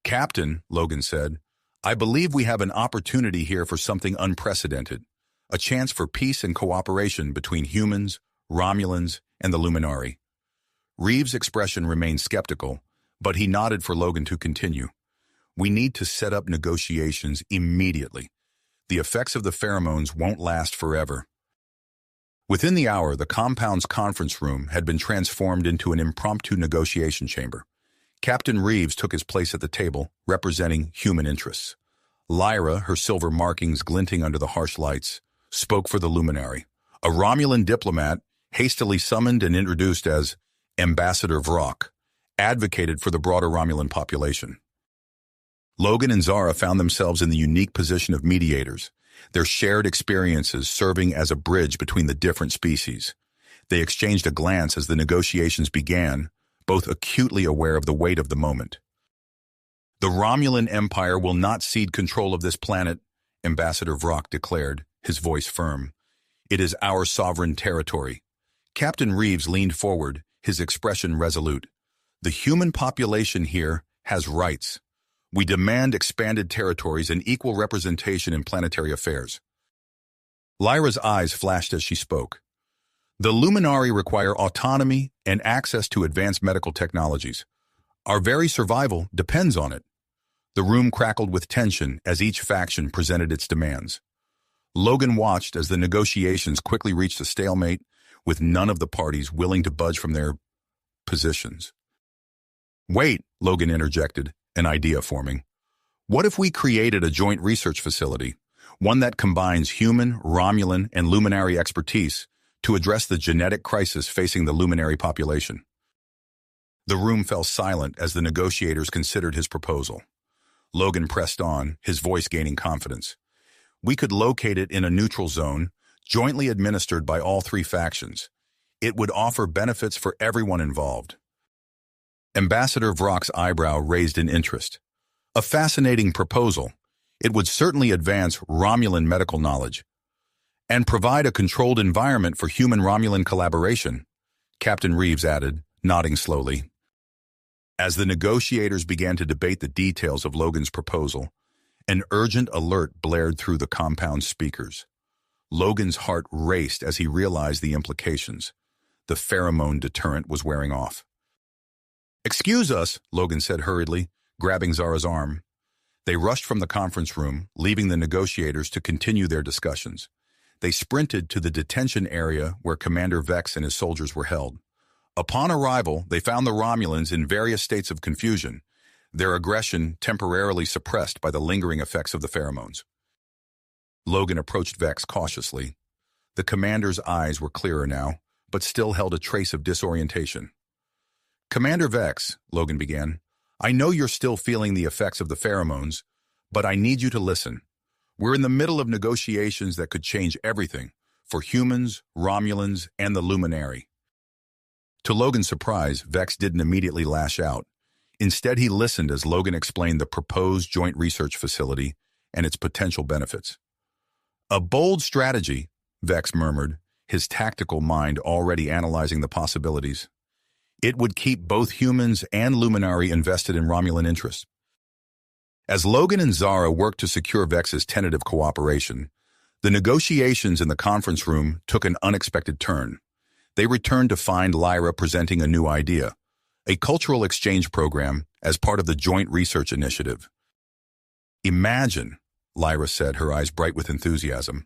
"Captain," Logan said, "I believe we have an opportunity here for something unprecedented, a chance for peace and cooperation between humans, Romulans, and the Luminari." Reeves' expression remained skeptical, but he nodded for Logan to continue. "We need to set up negotiations immediately. The effects of the pheromones won't last forever." Within the hour, the compound's conference room had been transformed into an impromptu negotiation chamber. Captain Reeves took his place at the table, representing human interests. Lyra, her silver markings glinting under the harsh lights, spoke for the Luminary. A Romulan diplomat, hastily summoned and introduced as Ambassador Vrock, advocated for the broader Romulan population. Logan and Zara found themselves in the unique position of mediators, their shared experiences serving as a bridge between the different species. They exchanged a glance as the negotiations began, both acutely aware of the weight of the moment. "The Romulan Empire will not cede control of this planet," Ambassador Vrock declared, his voice firm. "It is our sovereign territory." Captain Reeves leaned forward, his expression resolute. "The human population here has rights. We demand expanded territories and equal representation in planetary affairs." Lyra's eyes flashed as she spoke. "The Luminari require autonomy and access to advanced medical technologies. Our very survival depends on it." The room crackled with tension as each faction presented its demands. Logan watched as the negotiations quickly reached a stalemate, with none of the parties willing to budge from their positions. "Wait," Logan interjected, an idea forming. "What if we created a joint research facility, one that combines human, Romulan, and Luminary expertise to address the genetic crisis facing the Luminary population?" The room fell silent as the negotiators considered his proposal. Logan pressed on, his voice gaining confidence. "We could locate it in a neutral zone, jointly administered by all three factions. It would offer benefits for everyone involved." Ambassador Vrock's eyebrow raised in interest. "A fascinating proposal. It would certainly advance Romulan medical knowledge and provide a controlled environment for human-Romulan collaboration," Captain Reeves added, nodding slowly. As the negotiators began to debate the details of Logan's proposal, an urgent alert blared through the compound's speakers. Logan's heart raced as he realized the implications. The pheromone deterrent was wearing off. "Excuse us," Logan said hurriedly, grabbing Zara's arm. They rushed from the conference room, leaving the negotiators to continue their discussions. They sprinted to the detention area where Commander Vex and his soldiers were held. Upon arrival, they found the Romulans in various states of confusion, their aggression temporarily suppressed by the lingering effects of the pheromones. Logan approached Vex cautiously. The commander's eyes were clearer now, but still held a trace of disorientation. "Commander Vex," Logan began, "I know you're still feeling the effects of the pheromones, but I need you to listen. We're in the middle of negotiations that could change everything, for humans, Romulans, and the Luminary." To Logan's surprise, Vex didn't immediately lash out. Instead, he listened as Logan explained the proposed joint research facility and its potential benefits. "A bold strategy," Vex murmured, his tactical mind already analyzing the possibilities. "It would keep both humans and Luminary invested in Romulan interests." As Logan and Zara worked to secure Vex's tentative cooperation, the negotiations in the conference room took an unexpected turn. They returned to find Lyra presenting a new idea, a cultural exchange program as part of the Joint Research Initiative. "Imagine," Lyra said, her eyes bright with enthusiasm,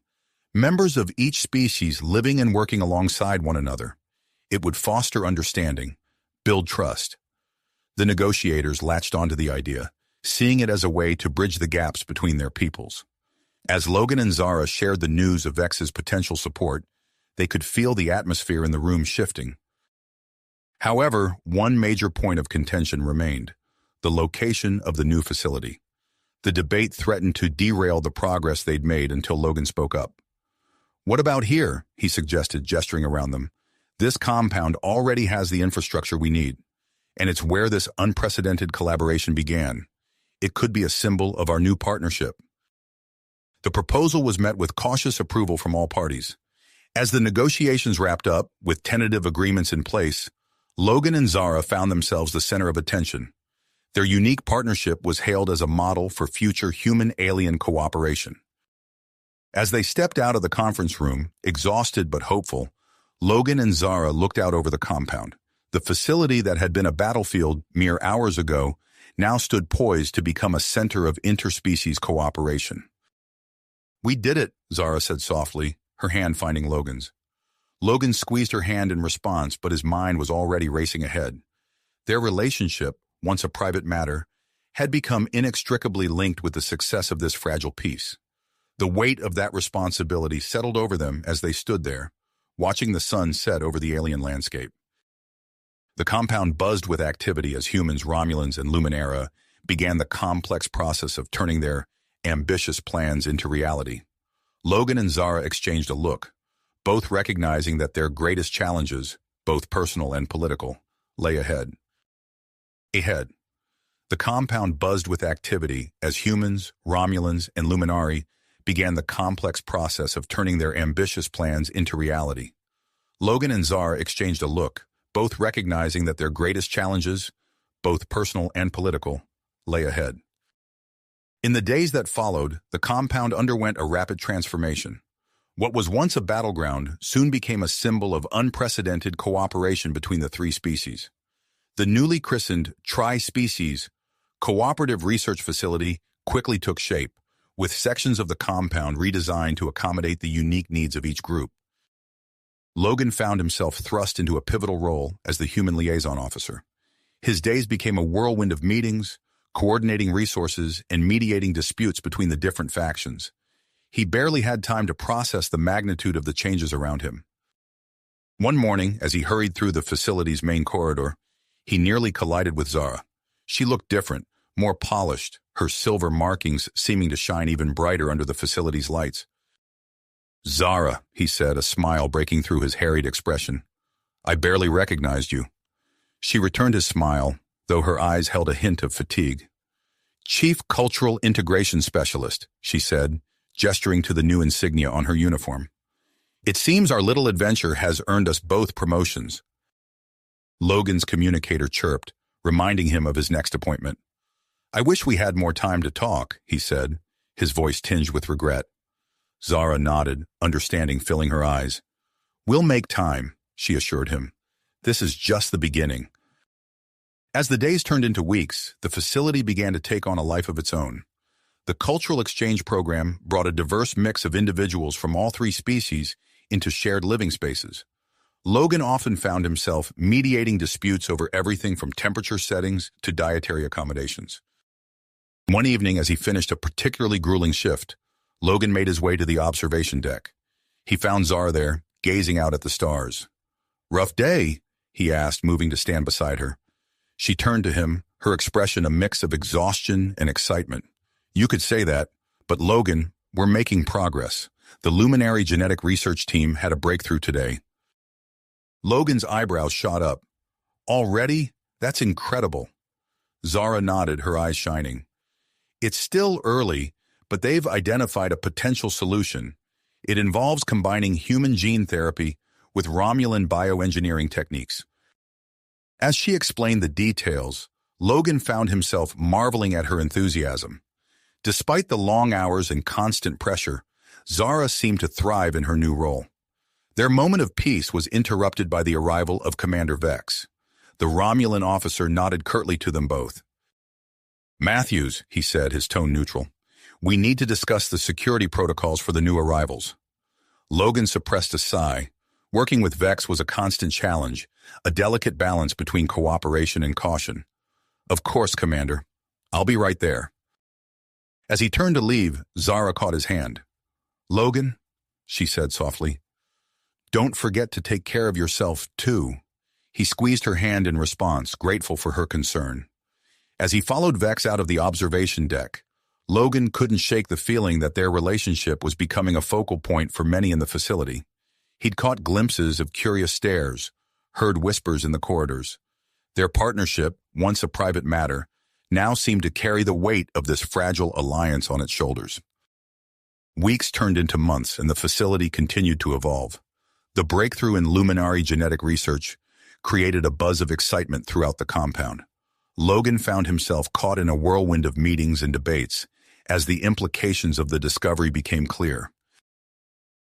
"members of each species living and working alongside one another. It would foster understanding, build trust." The negotiators latched onto the idea, seeing it as a way to bridge the gaps between their peoples. As Logan and Zara shared the news of Vex's potential support, they could feel the atmosphere in the room shifting. However, one major point of contention remained: the location of the new facility. The debate threatened to derail the progress they'd made until Logan spoke up. "What about here?" he suggested, gesturing around them. "This compound already has the infrastructure we need, and it's where this unprecedented collaboration began. It could be a symbol of our new partnership." The proposal was met with cautious approval from all parties. As the negotiations wrapped up, with tentative agreements in place, Logan and Zara found themselves the center of attention. Their unique partnership was hailed as a model for future human-alien cooperation. As they stepped out of the conference room, exhausted but hopeful, Logan and Zara looked out over the compound. The facility that had been a battlefield mere hours ago now stood poised to become a center of interspecies cooperation. "We did it," Zara said softly, her hand finding Logan's. Logan squeezed her hand in response, but his mind was already racing ahead. Their relationship, once a private matter, had become inextricably linked with the success of this fragile piece. The weight of that responsibility settled over them as they stood there, watching the sun set over the alien landscape. The compound buzzed with activity as humans, Romulans, and Luminara began the complex process of turning their ambitious plans into reality. Logan and Zara exchanged a look, both recognizing that their greatest challenges, both personal and political, lay ahead. The compound buzzed with activity as humans, Romulans, and Luminari began the complex process of turning their ambitious plans into reality. Logan and Zara exchanged a look, both recognizing that their greatest challenges, both personal and political, lay ahead. In the days that followed, the compound underwent a rapid transformation. What was once a battleground soon became a symbol of unprecedented cooperation between the three species. The newly christened Tri-Species Cooperative Research Facility quickly took shape, with sections of the compound redesigned to accommodate the unique needs of each group. Logan found himself thrust into a pivotal role as the human liaison officer. His days became a whirlwind of meetings, coordinating resources, and mediating disputes between the different factions. He barely had time to process the magnitude of the changes around him. One morning, as he hurried through the facility's main corridor, he nearly collided with Zara. She looked different, more polished, her silver markings seeming to shine even brighter under the facility's lights. "Zara," he said, a smile breaking through his harried expression. "I barely recognized you." She returned his smile, though her eyes held a hint of fatigue. "Chief Cultural Integration Specialist," she said, gesturing to the new insignia on her uniform. "It seems our little adventure has earned us both promotions." Logan's communicator chirped, reminding him of his next appointment. I wish we had more time to talk, he said, his voice tinged with regret. Zara nodded, understanding filling her eyes. We'll make time, she assured him. This is just the beginning. As the days turned into weeks, the facility began to take on a life of its own. The cultural exchange program brought a diverse mix of individuals from all three species into shared living spaces. Logan often found himself mediating disputes over everything from temperature settings to dietary accommodations. One evening, as he finished a particularly grueling shift, Logan made his way to the observation deck. He found Zara there, gazing out at the stars. Rough day? He asked, moving to stand beside her. She turned to him, her expression a mix of exhaustion and excitement. You could say that, but Logan, we're making progress. The Luminary genetic research team had a breakthrough today. Logan's eyebrows shot up. Already? That's incredible. Zara nodded, her eyes shining. It's still early, but they've identified a potential solution. It involves combining human gene therapy with Romulan bioengineering techniques. As she explained the details, Logan found himself marveling at her enthusiasm. Despite the long hours and constant pressure, Zara seemed to thrive in her new role. Their moment of peace was interrupted by the arrival of Commander Vex. The Romulan officer nodded curtly to them both. Matthews, he said, his tone neutral. We need to discuss the security protocols for the new arrivals. Logan suppressed a sigh. Working with Vex was a constant challenge, a delicate balance between cooperation and caution. Of course, Commander. I'll be right there. As he turned to leave, Zara caught his hand. Logan, she said softly, don't forget to take care of yourself, too. He squeezed her hand in response, grateful for her concern. As he followed Vex out of the observation deck, Logan couldn't shake the feeling that their relationship was becoming a focal point for many in the facility. He'd caught glimpses of curious stares, heard whispers in the corridors. Their partnership, once a private matter, now seemed to carry the weight of this fragile alliance on its shoulders. Weeks turned into months, and the facility continued to evolve. The breakthrough in luminary genetic research created a buzz of excitement throughout the compound. Logan found himself caught in a whirlwind of meetings and debates as the implications of the discovery became clear.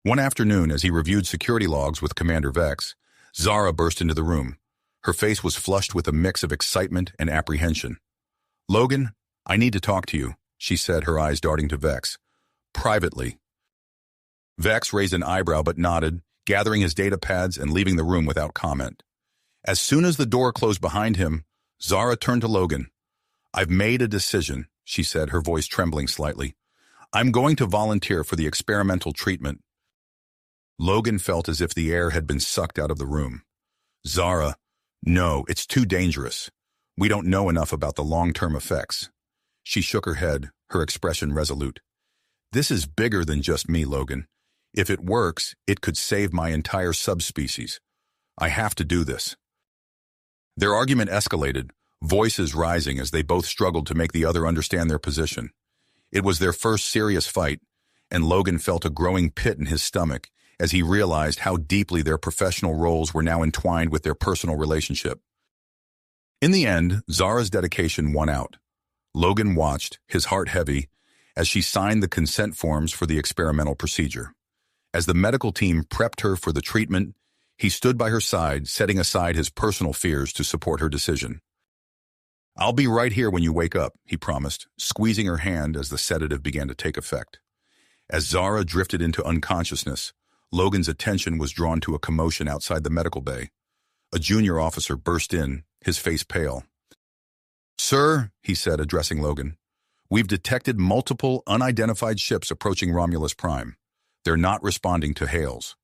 One afternoon, as he reviewed security logs with Commander Vex, Zara burst into the room. Her face was flushed with a mix of excitement and apprehension. Logan, I need to talk to you, she said, her eyes darting to Vex. Privately. Vex raised an eyebrow but nodded, gathering his data pads and leaving the room without comment. As soon as the door closed behind him, Zara turned to Logan. I've made a decision, she said, her voice trembling slightly. I'm going to volunteer for the experimental treatment. Logan felt as if the air had been sucked out of the room. Zara, no, it's too dangerous. We don't know enough about the long-term effects. She shook her head, her expression resolute. This is bigger than just me, Logan. If it works, it could save my entire subspecies. I have to do this. Their argument escalated, voices rising as they both struggled to make the other understand their position. It was their first serious fight, and Logan felt a growing pit in his stomach as he realized how deeply their professional roles were now entwined with their personal relationship. In the end, Zara's dedication won out. Logan watched, his heart heavy, as she signed the consent forms for the experimental procedure. As the medical team prepped her for the treatment, he stood by her side, setting aside his personal fears to support her decision. I'll be right here when you wake up, he promised, squeezing her hand as the sedative began to take effect. As Zara drifted into unconsciousness, Logan's attention was drawn to a commotion outside the medical bay. A junior officer burst in, his face pale. Sir, he said, addressing Logan, we've detected multiple unidentified ships approaching Romulus Prime. They're not responding to hails.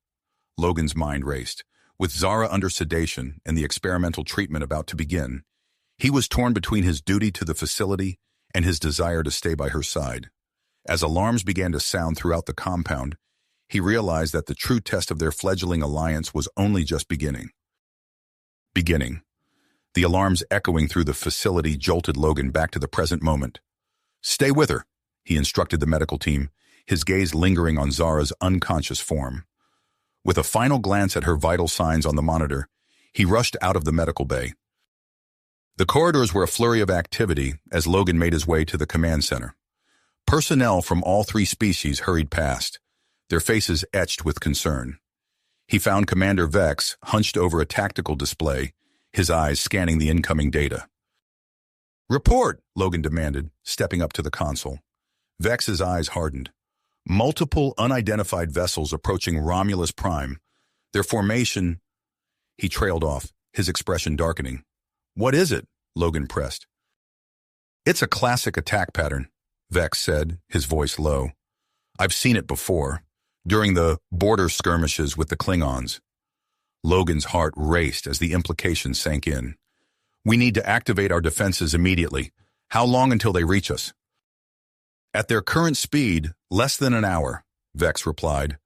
Logan's mind raced. With Zara under sedation and the experimental treatment about to begin, he was torn between his duty to the facility and his desire to stay by her side. As alarms began to sound throughout the compound, he realized that the true test of their fledgling alliance was only just beginning. The alarms echoing through the facility jolted Logan back to the present moment. Stay with her, he instructed the medical team, his gaze lingering on Zara's unconscious form. With a final glance at her vital signs on the monitor, He rushed out of the medical bay. The corridors were a flurry of activity as Logan made his way to the command center. Personnel from all three species hurried past, their faces etched with concern. He found Commander Vex hunched over a tactical display, his eyes scanning the incoming data. "Report," Logan demanded, stepping up to the console. Vex's eyes hardened. Multiple unidentified vessels approaching Romulus Prime. Their formation... He trailed off, his expression darkening. "What is it?" Logan pressed. "It's a classic attack pattern," Vex said, his voice low. "I've seen it before, during the border skirmishes with the Klingons." Logan's heart raced as the implications sank in. "We need to activate our defenses immediately. How long until they reach us?" "At their current speed, less than an hour," Vex replied,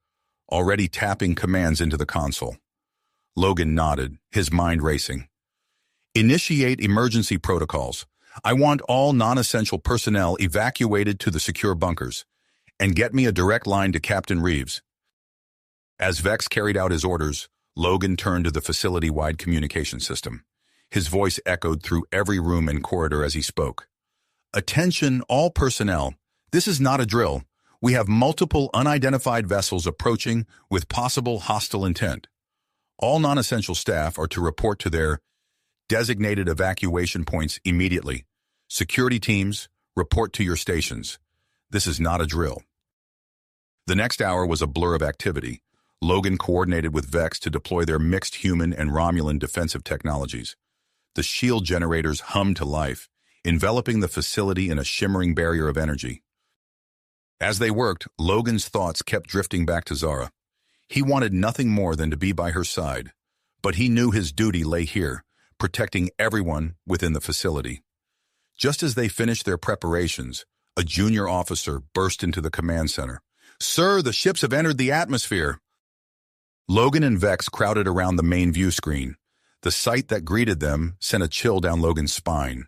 already tapping commands into the console. Logan nodded, his mind racing. "Initiate emergency protocols. I want all non-essential personnel evacuated to the secure bunkers, and get me a direct line to Captain Reeves." As Vex carried out his orders, Logan turned to the facility-wide communication system. His voice echoed through every room and corridor as he spoke. "Attention, all personnel. This is not a drill. We have multiple unidentified vessels approaching with possible hostile intent. All non-essential staff are to report to their designated evacuation points immediately. Security teams, report to your stations. This is not a drill." The next hour was a blur of activity. Logan coordinated with Vex to deploy their mixed human and Romulan defensive technologies. The shield generators hummed to life, enveloping the facility in a shimmering barrier of energy. As they worked, Logan's thoughts kept drifting back to Zara. He wanted nothing more than to be by her side, but he knew his duty lay here, protecting everyone within the facility. Just as they finished their preparations, a junior officer burst into the command center. "Sir, the ships have entered the atmosphere." Logan and Vex crowded around the main view screen. The sight that greeted them sent a chill down Logan's spine.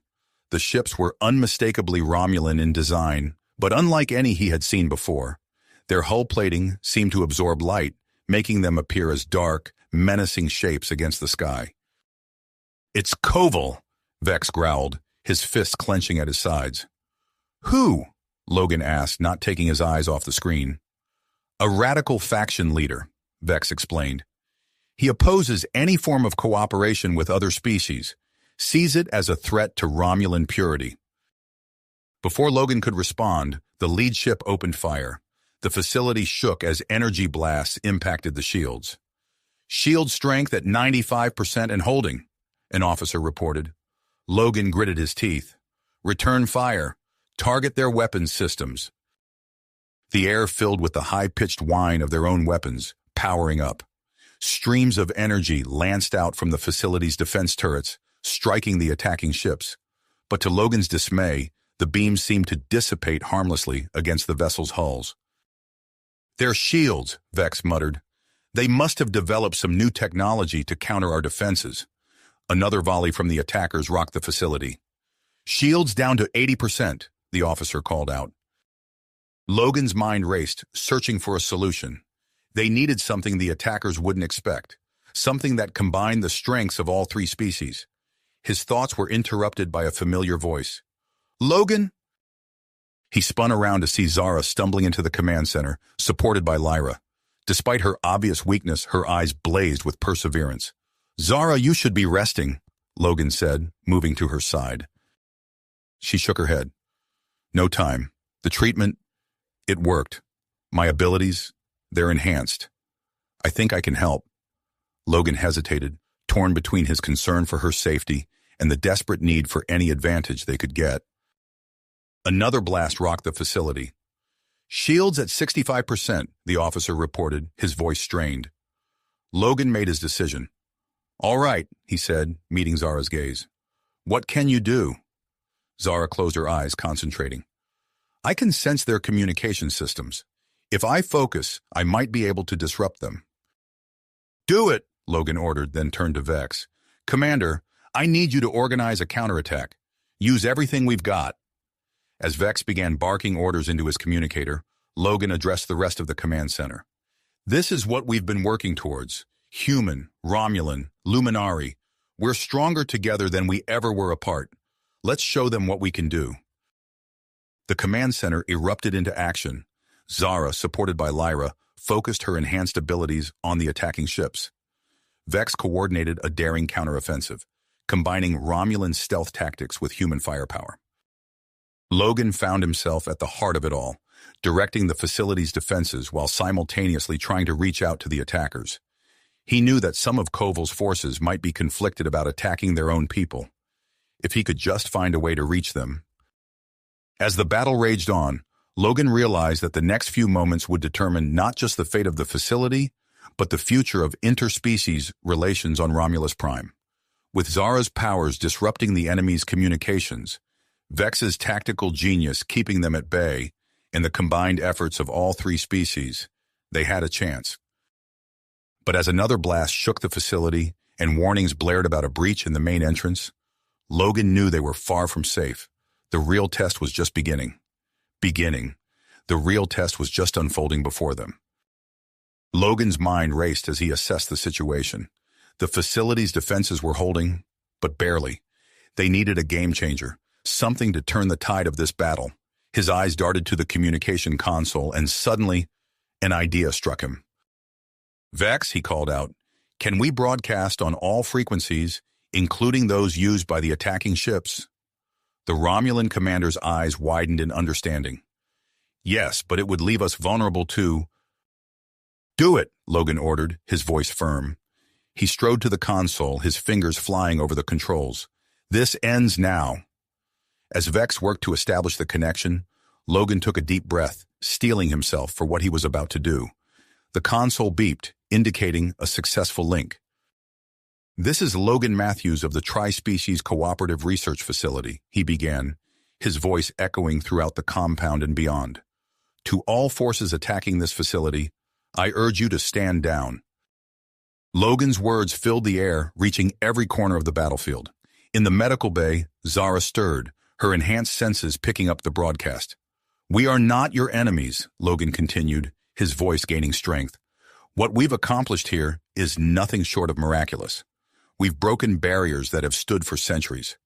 The ships were unmistakably Romulan in design, but unlike any he had seen before. Their hull plating seemed to absorb light, making them appear as dark, menacing shapes against the sky. "It's Koval," Vex growled, his fists clenching at his sides. "Who?" Logan asked, not taking his eyes off the screen. "A radical faction leader," Vex explained. "He opposes any form of cooperation with other species, sees it as a threat to Romulan purity." Before Logan could respond, the lead ship opened fire. The facility shook as energy blasts impacted the shields. "Shield strength at 95% and holding," an officer reported. Logan gritted his teeth. "Return fire. Target their weapons systems." The air filled with the high-pitched whine of their own weapons, powering up. Streams of energy lanced out from the facility's defense turrets, striking the attacking ships. But to Logan's dismay, the beams seemed to dissipate harmlessly against the vessel's hulls. "They're shields," Vex muttered. "They must have developed some new technology to counter our defenses." Another volley from the attackers rocked the facility. "Shields down to 80%, the officer called out. Logan's mind raced, searching for a solution. They needed something the attackers wouldn't expect, something that combined the strengths of all three species. His thoughts were interrupted by a familiar voice. "Logan?" He spun around to see Zara stumbling into the command center, supported by Lyra. Despite her obvious weakness, her eyes blazed with perseverance. "Zara, you should be resting," Logan said, moving to her side. She shook her head. "No time. The treatment, it worked. My abilities, they're enhanced. I think I can help." Logan hesitated, torn between his concern for her safety and the desperate need for any advantage they could get. Another blast rocked the facility. "Shields at 65%, the officer reported, his voice strained. Logan made his decision. "All right," he said, meeting Zara's gaze. "What can you do?" Zara closed her eyes, concentrating. "I can sense their communication systems. If I focus, I might be able to disrupt them." "Do it," Logan ordered, then turned to Vex. "Commander, I need you to organize a counterattack. Use everything we've got." As Vex began barking orders into his communicator, Logan addressed the rest of the command center. "This is what we've been working towards. Human, Romulan, Luminari, we're stronger together than we ever were apart. Let's show them what we can do. The command center erupted into action. Zara, supported by Lyra, focused her enhanced abilities on the attacking ships. Vex coordinated a daring counteroffensive, combining Romulan stealth tactics with human firepower. Logan found himself at the heart of it all, directing the facility's defenses while simultaneously trying to reach out to the attackers. He knew that some of Koval's forces might be conflicted about attacking their own people. If he could just find a way to reach them. As the battle raged on, Logan realized that the next few moments would determine not just the fate of the facility, but the future of interspecies relations on Romulus Prime. With Zara's powers disrupting the enemy's communications, Vex's tactical genius keeping them at bay, and the combined efforts of all three species, they had a chance. But as another blast shook the facility and warnings blared about a breach in the main entrance, Logan knew they were far from safe. The real test was just beginning. The real test was just unfolding before them. Logan's mind raced as he assessed the situation. The facility's defenses were holding, but barely. They needed a game changer, something to turn the tide of this battle. His eyes darted to the communication console, and suddenly, an idea struck him. "Vex," he called out, "can we broadcast on all frequencies, including those used by the attacking ships?" The Romulan commander's eyes widened in understanding. "Yes, but it would leave us vulnerable to—" "Do it," Logan ordered, his voice firm. He strode to the console, his fingers flying over the controls. "This ends now." As Vex worked to establish the connection, Logan took a deep breath, steeling himself for what he was about to do. The console beeped, indicating a successful link. "This is Logan Matthews of the Tri-Species Cooperative Research Facility," he began, his voice echoing throughout the compound and beyond. "To all forces attacking this facility, I urge you to stand down." Logan's words filled the air, reaching every corner of the battlefield. In the medical bay, Zara stirred, her enhanced senses picking up the broadcast. "We are not your enemies," Logan continued, his voice gaining strength. "What we've accomplished here is nothing short of miraculous. We've broken barriers that have stood for centuries.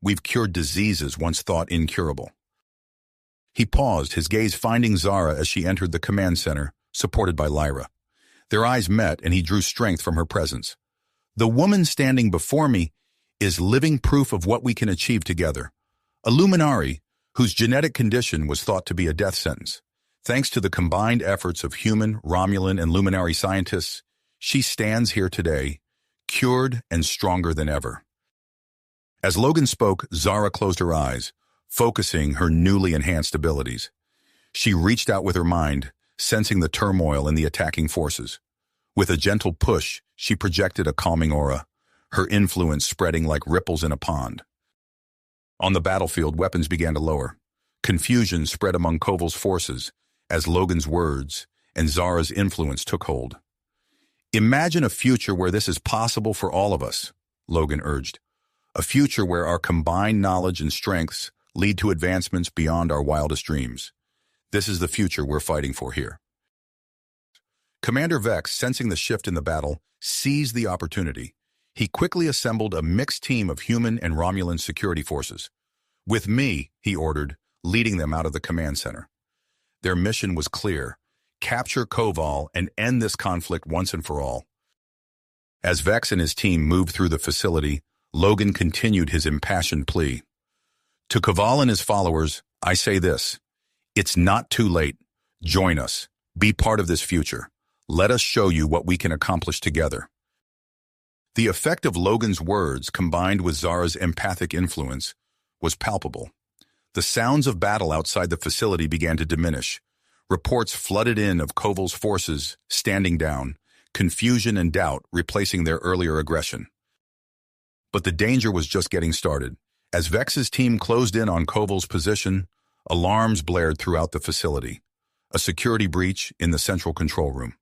We've cured diseases once thought incurable." He paused, his gaze finding Zara as she entered the command center, supported by Lyra. Their eyes met, and he drew strength from her presence. "The woman standing before me is living proof of what we can achieve together. A Luminari, whose genetic condition was thought to be a death sentence. Thanks to the combined efforts of human, Romulan, and Luminari scientists, she stands here today, cured and stronger than ever." As Logan spoke, Zara closed her eyes, focusing her newly enhanced abilities. She reached out with her mind, sensing the turmoil in the attacking forces. With a gentle push, she projected a calming aura, her influence spreading like ripples in a pond. On the battlefield, weapons began to lower. Confusion spread among Koval's forces as Logan's words and Zara's influence took hold. "Imagine a future where this is possible for all of us," Logan urged. "A future where our combined knowledge and strengths lead to advancements beyond our wildest dreams. This is the future we're fighting for here." Commander Vex, sensing the shift in the battle, seized the opportunity. He quickly assembled a mixed team of human and Romulan security forces. "With me," he ordered, leading them out of the command center. Their mission was clear: capture Koval and end this conflict once and for all. As Vex and his team moved through the facility, Logan continued his impassioned plea. "To Koval and his followers, I say this: it's not too late. Join us. Be part of this future. Let us show you what we can accomplish together." The effect of Logan's words, combined with Zara's empathic influence, was palpable. The sounds of battle outside the facility began to diminish. Reports flooded in of Koval's forces standing down, confusion and doubt replacing their earlier aggression. But the danger was just getting started. As Vex's team closed in on Koval's position, alarms blared throughout the facility. A security breach in the central control room.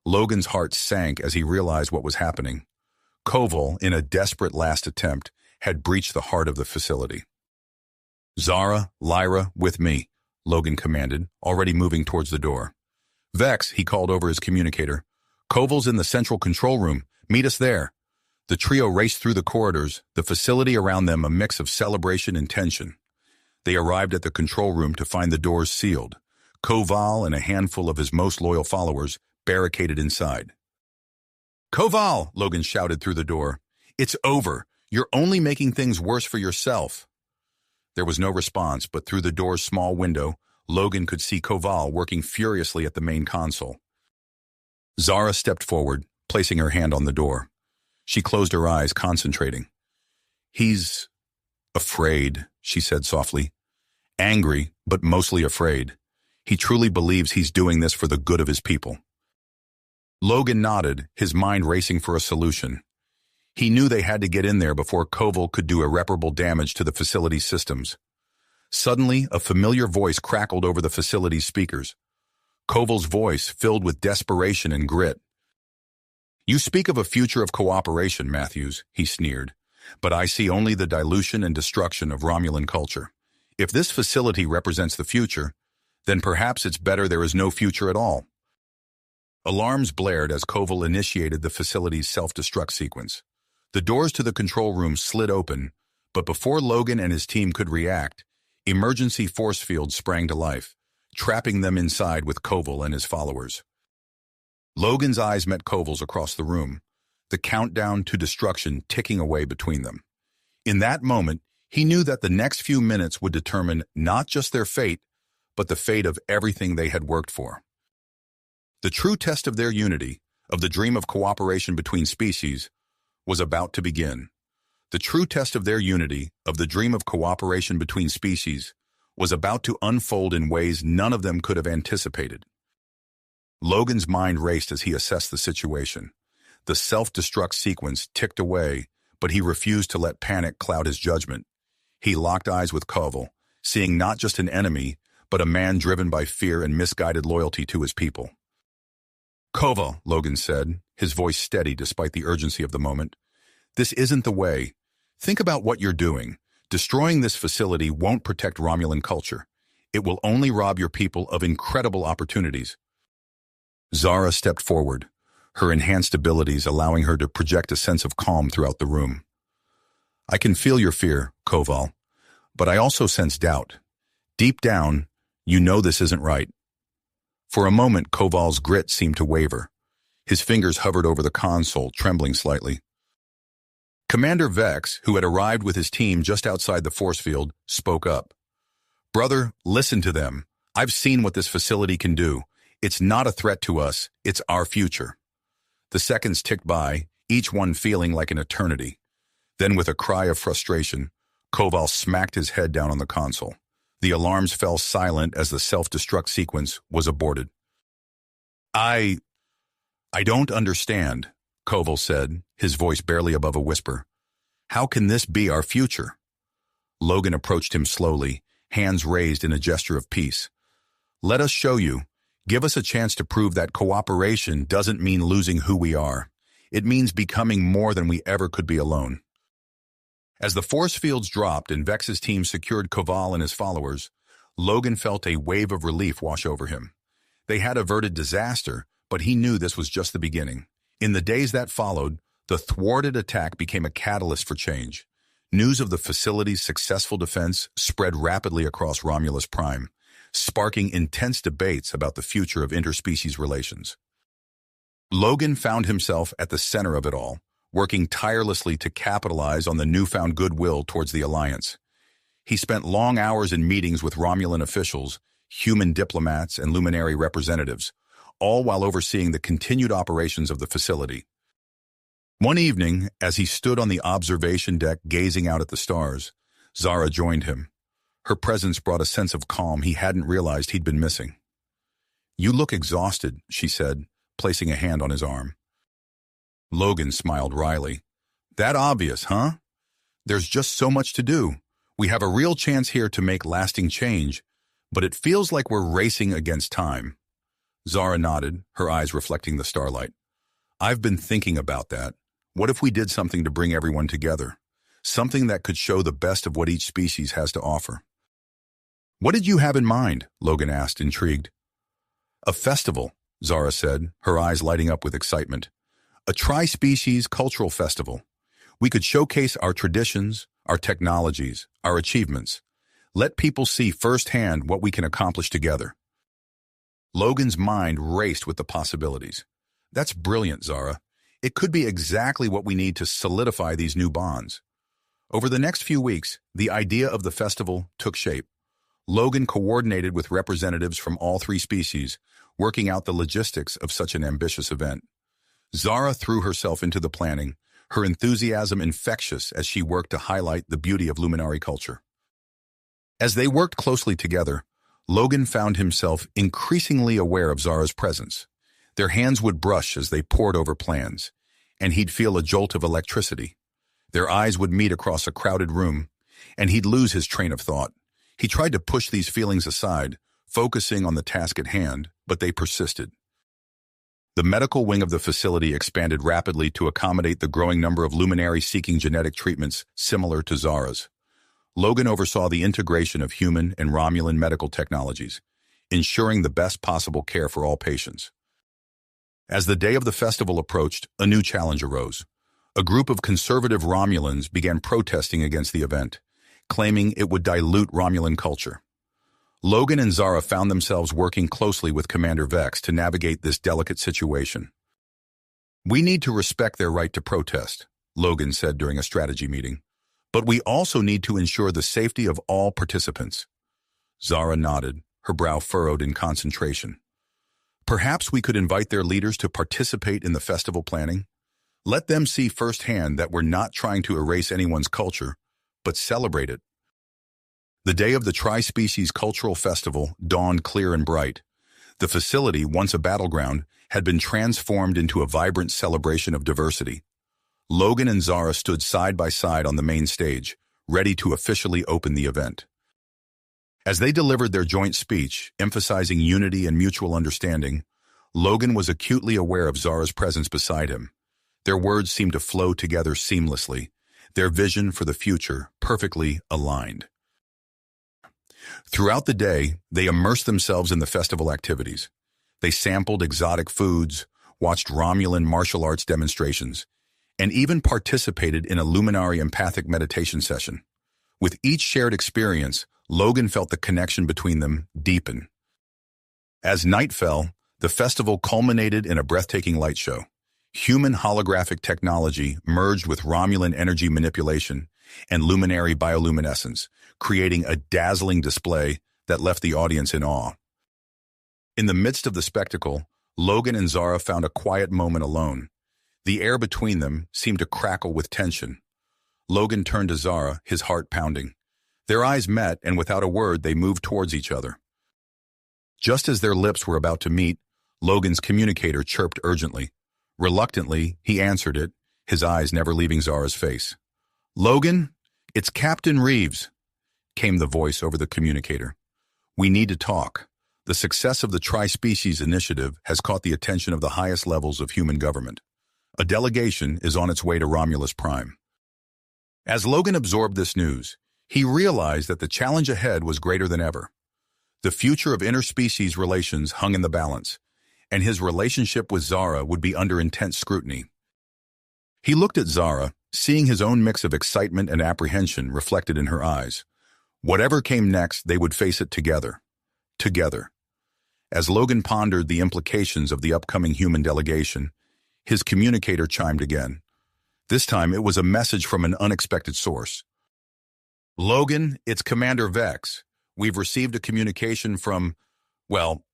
Logan's heart sank as he realized what was happening. Koval, in a desperate last attempt, had breached the heart of the facility. "Zara, Lyra, with me," Logan commanded, already moving towards the door. "Vex," he called over his communicator, Koval's in the central control room. Meet us there. The trio raced through the corridors, the facility around them a mix of celebration and tension. They arrived at the control room to find the doors sealed. Koval and a handful of his most loyal followers barricaded inside. "Koval!" Logan shouted through the door. "It's over. You're only making things worse for yourself." There was no response, but through the door's small window, Logan could see Koval working furiously at the main console. Zara stepped forward, placing her hand on the door. She closed her eyes, concentrating. "He's afraid," she said softly. "Angry, but mostly afraid. He truly believes he's doing this for the good of his people." Logan nodded, his mind racing for a solution. He knew they had to get in there before Koval could do irreparable damage to the facility's systems. Suddenly, a familiar voice crackled over the facility's speakers. Koval's voice, filled with desperation and grit. "You speak of a future of cooperation, Matthews," he sneered, "but I see only the dilution and destruction of Romulan culture. If this facility represents the future, then perhaps it's better there is no future at all." Alarms blared as Koval initiated the facility's self-destruct sequence. The doors to the control room slid open, but before Logan and his team could react, emergency force fields sprang to life, trapping them inside with Koval and his followers. Logan's eyes met Koval's across the room, the countdown to destruction ticking away between them. In that moment, he knew that the next few minutes would determine not just their fate, but the fate of everything they had worked for. The true test of their unity, of the dream of cooperation between species, was about to begin. The true test of their unity, of the dream of cooperation between species, was about to unfold in ways none of them could have anticipated. Logan's mind raced as he assessed the situation. The self-destruct sequence ticked away, but he refused to let panic cloud his judgment. He locked eyes with Koval, seeing not just an enemy, but a man driven by fear and misguided loyalty to his people. "Koval," Logan said, his voice steady despite the urgency of the moment, "this isn't the way. Think about what you're doing. Destroying this facility won't protect Romulan culture. It will only rob your people of incredible opportunities." Zara stepped forward, her enhanced abilities allowing her to project a sense of calm throughout the room. "I can feel your fear, Koval, but I also sense doubt. Deep down, you know this isn't right." For a moment, Koval's grit seemed to waver. His fingers hovered over the console, trembling slightly. Commander Vex, who had arrived with his team just outside the force field, spoke up. "Brother, listen to them. I've seen what this facility can do. It's not a threat to us, it's our future." The seconds ticked by, each one feeling like an eternity. Then with a cry of frustration, Koval smacked his head down on the console. The alarms fell silent as the self-destruct sequence was aborted. I don't understand," Koval said, his voice barely above a whisper. "How can this be our future?" Logan approached him slowly, hands raised in a gesture of peace. "Let us show you. Give us a chance to prove that cooperation doesn't mean losing who we are. It means becoming more than we ever could be alone." As the force fields dropped and Vex's team secured Koval and his followers, Logan felt a wave of relief wash over him. They had averted disaster, but he knew this was just the beginning. In the days that followed, the thwarted attack became a catalyst for change. News of the facility's successful defense spread rapidly across Romulus Prime, sparking intense debates about the future of interspecies relations. Logan found himself at the center of it all, working tirelessly to capitalize on the newfound goodwill towards the Alliance. He spent long hours in meetings with Romulan officials, human diplomats, and luminary representatives, all while overseeing the continued operations of the facility. One evening, as he stood on the observation deck gazing out at the stars, Zara joined him. Her presence brought a sense of calm he hadn't realized he'd been missing. "You look exhausted," she said, placing a hand on his arm. Logan smiled wryly. "That obvious, huh? There's just so much to do. We have a real chance here to make lasting change, but it feels like we're racing against time." Zara nodded, her eyes reflecting the starlight. "I've been thinking about that. What if we did something to bring everyone together? Something that could show the best of what each species has to offer." "What did you have in mind?" Logan asked, intrigued. "A festival," Zara said, her eyes lighting up with excitement. A tri-species cultural festival. We could showcase our traditions, our technologies, our achievements. Let people see firsthand what we can accomplish together. Logan's mind raced with the possibilities. That's brilliant, Zara. It could be exactly what we need to solidify these new bonds. Over the next few weeks, the idea of the festival took shape. Logan coordinated with representatives from all three species, working out the logistics of such an ambitious event. Zara threw herself into the planning, her enthusiasm infectious as she worked to highlight the beauty of luminary culture. As they worked closely together, Logan found himself increasingly aware of Zara's presence. Their hands would brush as they pored over plans, and he'd feel a jolt of electricity. Their eyes would meet across a crowded room, and he'd lose his train of thought. He tried to push these feelings aside, focusing on the task at hand, but they persisted. The medical wing of the facility expanded rapidly to accommodate the growing number of luminaries seeking genetic treatments similar to Zara's. Logan oversaw the integration of human and Romulan medical technologies, ensuring the best possible care for all patients. As the day of the festival approached, a new challenge arose. A group of conservative Romulans began protesting against the event, claiming it would dilute Romulan culture. Logan and Zara found themselves working closely with Commander Vex to navigate this delicate situation. "We need to respect their right to protest," Logan said during a strategy meeting. "But we also need to ensure the safety of all participants." Zara nodded, her brow furrowed in concentration. "Perhaps we could invite their leaders to participate in the festival planning. Let them see firsthand that we're not trying to erase anyone's culture, but celebrate it." The day of the Tri-Species Cultural Festival dawned clear and bright. The facility, once a battleground, had been transformed into a vibrant celebration of diversity. Logan and Zara stood side by side on the main stage, ready to officially open the event. As they delivered their joint speech, emphasizing unity and mutual understanding, Logan was acutely aware of Zara's presence beside him. Their words seemed to flow together seamlessly, their vision for the future perfectly aligned. Throughout the day, they immersed themselves in the festival activities. They sampled exotic foods, watched Romulan martial arts demonstrations, and even participated in a luminary empathic meditation session. With each shared experience, Logan felt the connection between them deepen. As night fell, the festival culminated in a breathtaking light show. Human holographic technology merged with Romulan energy manipulation and luminary bioluminescence, creating a dazzling display that left the audience in awe. In the midst of the spectacle, Logan and Zara found a quiet moment alone. The air between them seemed to crackle with tension. Logan turned to Zara, his heart pounding. Their eyes met, and without a word, they moved towards each other. Just as their lips were about to meet, Logan's communicator chirped urgently. Reluctantly, he answered it, his eyes never leaving Zara's face. "Logan, it's Captain Reeves," came the voice over the communicator. "We need to talk. The success of the Tri-Species initiative has caught the attention of the highest levels of human government. A delegation is on its way to Romulus Prime." As Logan absorbed this news, he realized that the challenge ahead was greater than ever. The future of interspecies relations hung in the balance, and his relationship with Zara would be under intense scrutiny. He looked at Zara, seeing his own mix of excitement and apprehension reflected in her eyes. Whatever came next, they would face it together. Together. As Logan pondered the implications of the upcoming human delegation, his communicator chimed again. This time, it was a message from an unexpected source. "Logan, it's Commander Vex. We've received a communication from, well,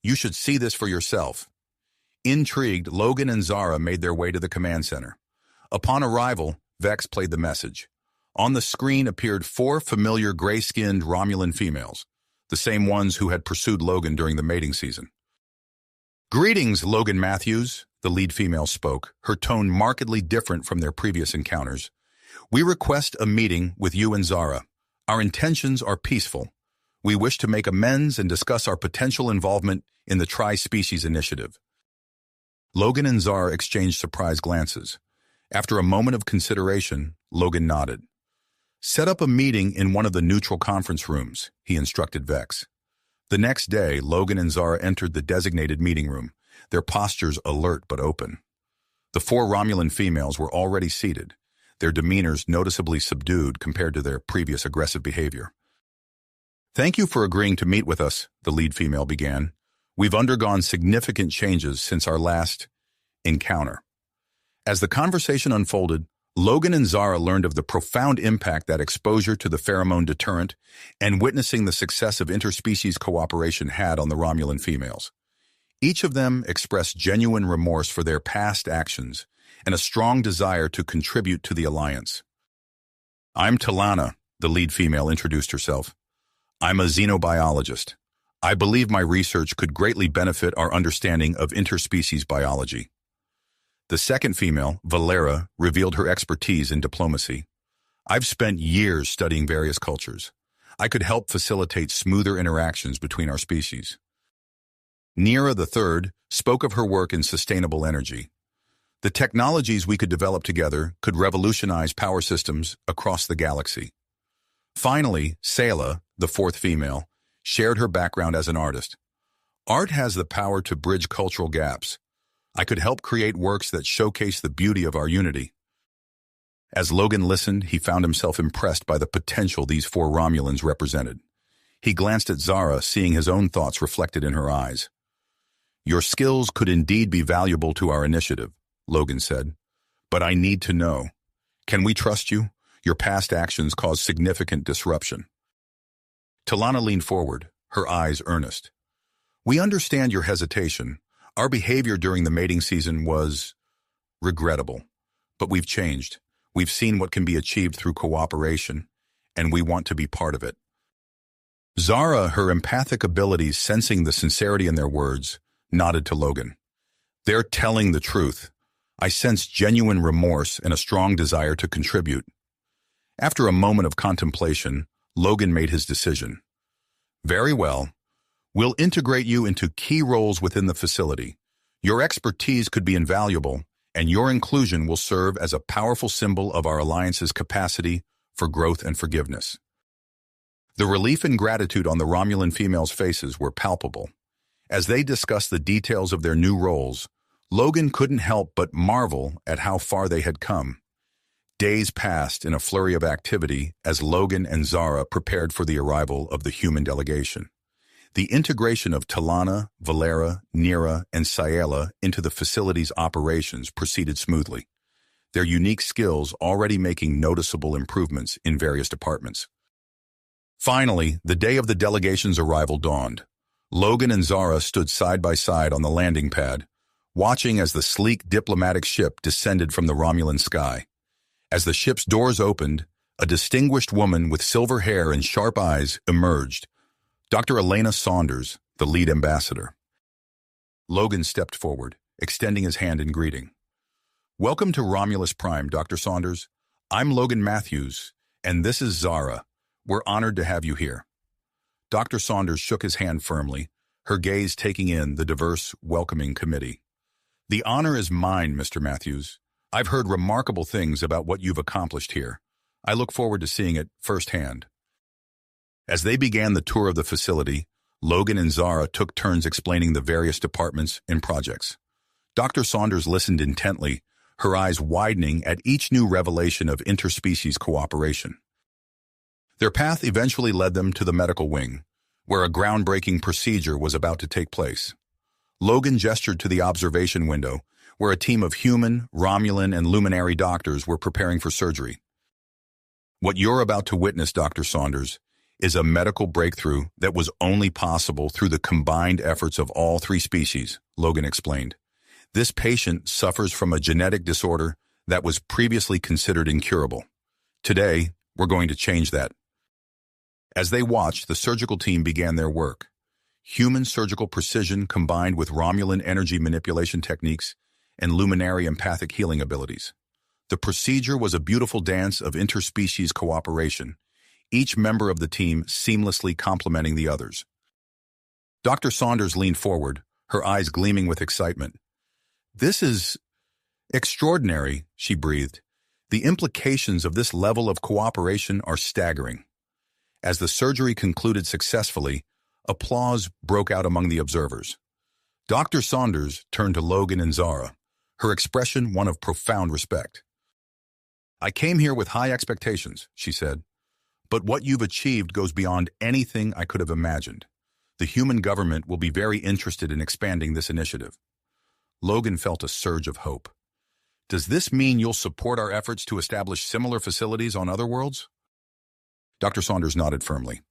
you should see this for yourself." Intrigued, Logan and Zara made their way to the command center. Upon arrival, Vex played the message. On the screen appeared 4 familiar gray-skinned Romulan females, the same ones who had pursued Logan during the mating season. "Greetings, Logan Matthews," the lead female spoke, her tone markedly different from their previous encounters. "We request a meeting with you and Zara. Our intentions are peaceful. We wish to make amends and discuss our potential involvement in the Tri-Species initiative." Logan and Zara exchanged surprised glances. After a moment of consideration, Logan nodded. "Set up a meeting in one of the neutral conference rooms," he instructed Vex. The next day, Logan and Zara entered the designated meeting room, their postures alert but open. The 4 Romulan females were already seated, their demeanors noticeably subdued compared to their previous aggressive behavior. "Thank you for agreeing to meet with us," the lead female began. "We've undergone significant changes since our last encounter." As the conversation unfolded, Logan and Zara learned of the profound impact that exposure to the pheromone deterrent and witnessing the success of interspecies cooperation had on the Romulan females. Each of them expressed genuine remorse for their past actions and a strong desire to contribute to the alliance. "I'm Talana," the lead female introduced herself. "I'm a xenobiologist. I believe my research could greatly benefit our understanding of interspecies biology." The second female, Valera, revealed her expertise in diplomacy. "I've spent years studying various cultures. I could help facilitate smoother interactions between our species." Nira, the third, spoke of her work in sustainable energy. "The technologies we could develop together could revolutionize power systems across the galaxy." Finally, Sayla, the fourth female, shared her background as an artist. "Art has the power to bridge cultural gaps. I could help create works that showcase the beauty of our unity." As Logan listened, he found himself impressed by the potential these 4 Romulans represented. He glanced at Zara, seeing his own thoughts reflected in her eyes. "Your skills could indeed be valuable to our initiative," Logan said. "But I need to know. Can we trust you? Your past actions caused significant disruption." Talana leaned forward, her eyes earnest. "We understand your hesitation. Our behavior during the mating season was regrettable, but we've changed. We've seen what can be achieved through cooperation, and we want to be part of it." Zara, her empathic abilities sensing the sincerity in their words, nodded to Logan. "They're telling the truth. I sense genuine remorse and a strong desire to contribute." After a moment of contemplation, Logan made his decision. "Very well. We'll integrate you into key roles within the facility. Your expertise could be invaluable, and your inclusion will serve as a powerful symbol of our alliance's capacity for growth and forgiveness." The relief and gratitude on the Romulan females' faces were palpable. As they discussed the details of their new roles, Logan couldn't help but marvel at how far they had come. Days passed in a flurry of activity as Logan and Zara prepared for the arrival of the human delegation. The integration of Talana, Valera, Nira, and Sayla into the facility's operations proceeded smoothly, their unique skills already making noticeable improvements in various departments. Finally, the day of the delegation's arrival dawned. Logan and Zara stood side by side on the landing pad, watching as the sleek diplomatic ship descended from the Romulan sky. As the ship's doors opened, a distinguished woman with silver hair and sharp eyes emerged, Dr. Elena Saunders, the lead ambassador. Logan stepped forward, extending his hand in greeting. "Welcome to Romulus Prime, Dr. Saunders. I'm Logan Matthews, and this is Zara. We're honored to have you here." Dr. Saunders shook his hand firmly, her gaze taking in the diverse, welcoming committee. "The honor is mine, Mr. Matthews. I've heard remarkable things about what you've accomplished here. I look forward to seeing it firsthand." As they began the tour of the facility, Logan and Zara took turns explaining the various departments and projects. Dr. Saunders listened intently, her eyes widening at each new revelation of interspecies cooperation. Their path eventually led them to the medical wing, where a groundbreaking procedure was about to take place. Logan gestured to the observation window, where a team of human, Romulan, and luminary doctors were preparing for surgery. "What you're about to witness, Dr. Saunders, is a medical breakthrough that was only possible through the combined efforts of all 3 species," Logan explained. "This patient suffers from a genetic disorder that was previously considered incurable. Today, we're going to change that." As they watched, the surgical team began their work. Human surgical precision combined with Romulan energy manipulation techniques and luminary empathic healing abilities. The procedure was a beautiful dance of interspecies cooperation, each member of the team seamlessly complementing the others. Dr. Saunders leaned forward, her eyes gleaming with excitement. "This is extraordinary," she breathed. "The implications of this level of cooperation are staggering." As the surgery concluded successfully, applause broke out among the observers. Dr. Saunders turned to Logan and Zara, her expression one of profound respect. "I came here with high expectations," she said, "but what you've achieved goes beyond anything I could have imagined. The human government will be very interested in expanding this initiative." Logan felt a surge of hope. "Does this mean you'll support our efforts to establish similar facilities on other worlds?" Dr. Saunders nodded firmly.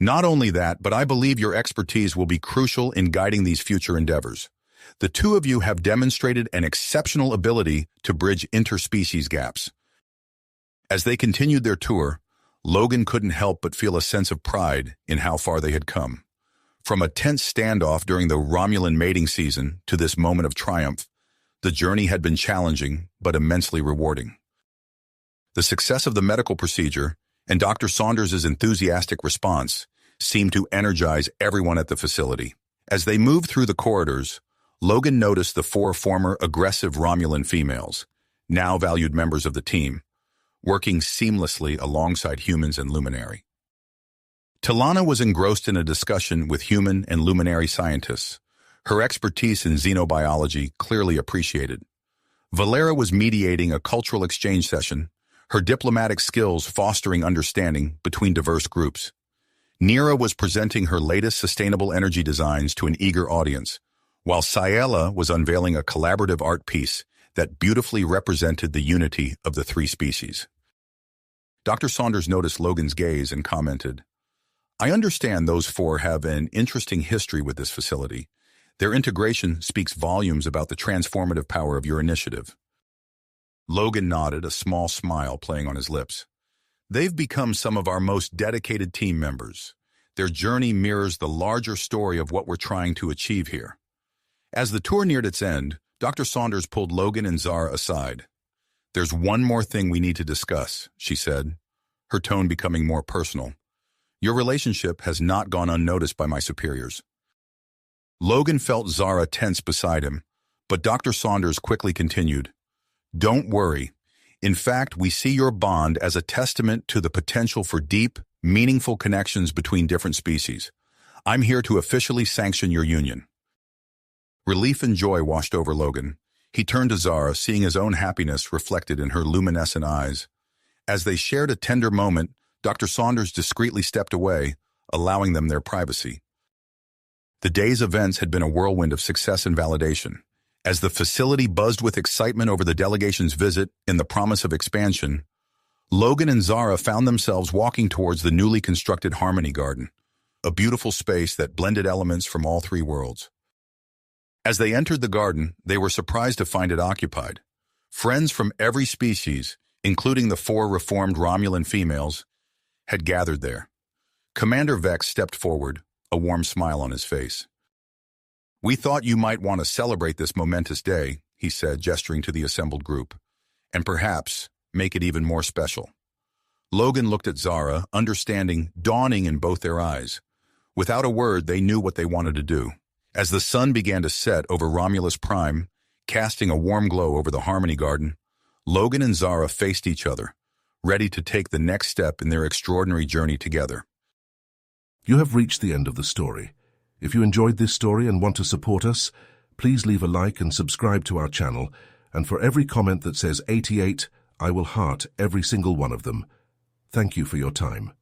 "Not only that, but I believe your expertise will be crucial in guiding these future endeavors. The two of you have demonstrated an exceptional ability to bridge interspecies gaps." As they continued their tour, Logan couldn't help but feel a sense of pride in how far they had come. From a tense standoff during the Romulan mating season to this moment of triumph, the journey had been challenging but immensely rewarding. The success of the medical procedure and Dr. Saunders' enthusiastic response seemed to energize everyone at the facility. As they moved through the corridors, Logan noticed the 4 former aggressive Romulan females, now valued members of the team, working seamlessly alongside humans and Luminary. Talana was engrossed in a discussion with human and Luminary scientists, her expertise in xenobiology clearly appreciated. Valera was mediating a cultural exchange session, her diplomatic skills fostering understanding between diverse groups. Nira was presenting her latest sustainable energy designs to an eager audience, while Sayela was unveiling a collaborative art piece that beautifully represented the unity of the 3 species. Dr. Saunders noticed Logan's gaze and commented, "I understand those 4 have an interesting history with this facility. Their integration speaks volumes about the transformative power of your initiative." Logan nodded, a small smile playing on his lips. "They've become some of our most dedicated team members. Their journey mirrors the larger story of what we're trying to achieve here." As the tour neared its end, Dr. Saunders pulled Logan and Zara aside. "There's one more thing we need to discuss," she said, her tone becoming more personal. "Your relationship has not gone unnoticed by my superiors." Logan felt Zara tense beside him, but Dr. Saunders quickly continued, "Don't worry. In fact, we see your bond as a testament to the potential for deep, meaningful connections between different species. I'm here to officially sanction your union." Relief and joy washed over Logan. He turned to Zara, seeing his own happiness reflected in her luminescent eyes. As they shared a tender moment, Dr. Saunders discreetly stepped away, allowing them their privacy. The day's events had been a whirlwind of success and validation. As the facility buzzed with excitement over the delegation's visit and the promise of expansion, Logan and Zara found themselves walking towards the newly constructed Harmony Garden, a beautiful space that blended elements from all 3 worlds. As they entered the garden, they were surprised to find it occupied. Friends from every species, including the 4 reformed Romulan females, had gathered there. Commander Vex stepped forward, a warm smile on his face. "We thought you might want to celebrate this momentous day," he said, gesturing to the assembled group, "and perhaps make it even more special." Logan looked at Zara, understanding dawning in both their eyes. Without a word, they knew what they wanted to do. As the sun began to set over Romulus Prime, casting a warm glow over the Harmony Garden, Logan and Zara faced each other, ready to take the next step in their extraordinary journey together. You have reached the end of the story. If you enjoyed this story and want to support us, please leave a like and subscribe to our channel, and for every comment that says 88, I will heart every single one of them. Thank you for your time.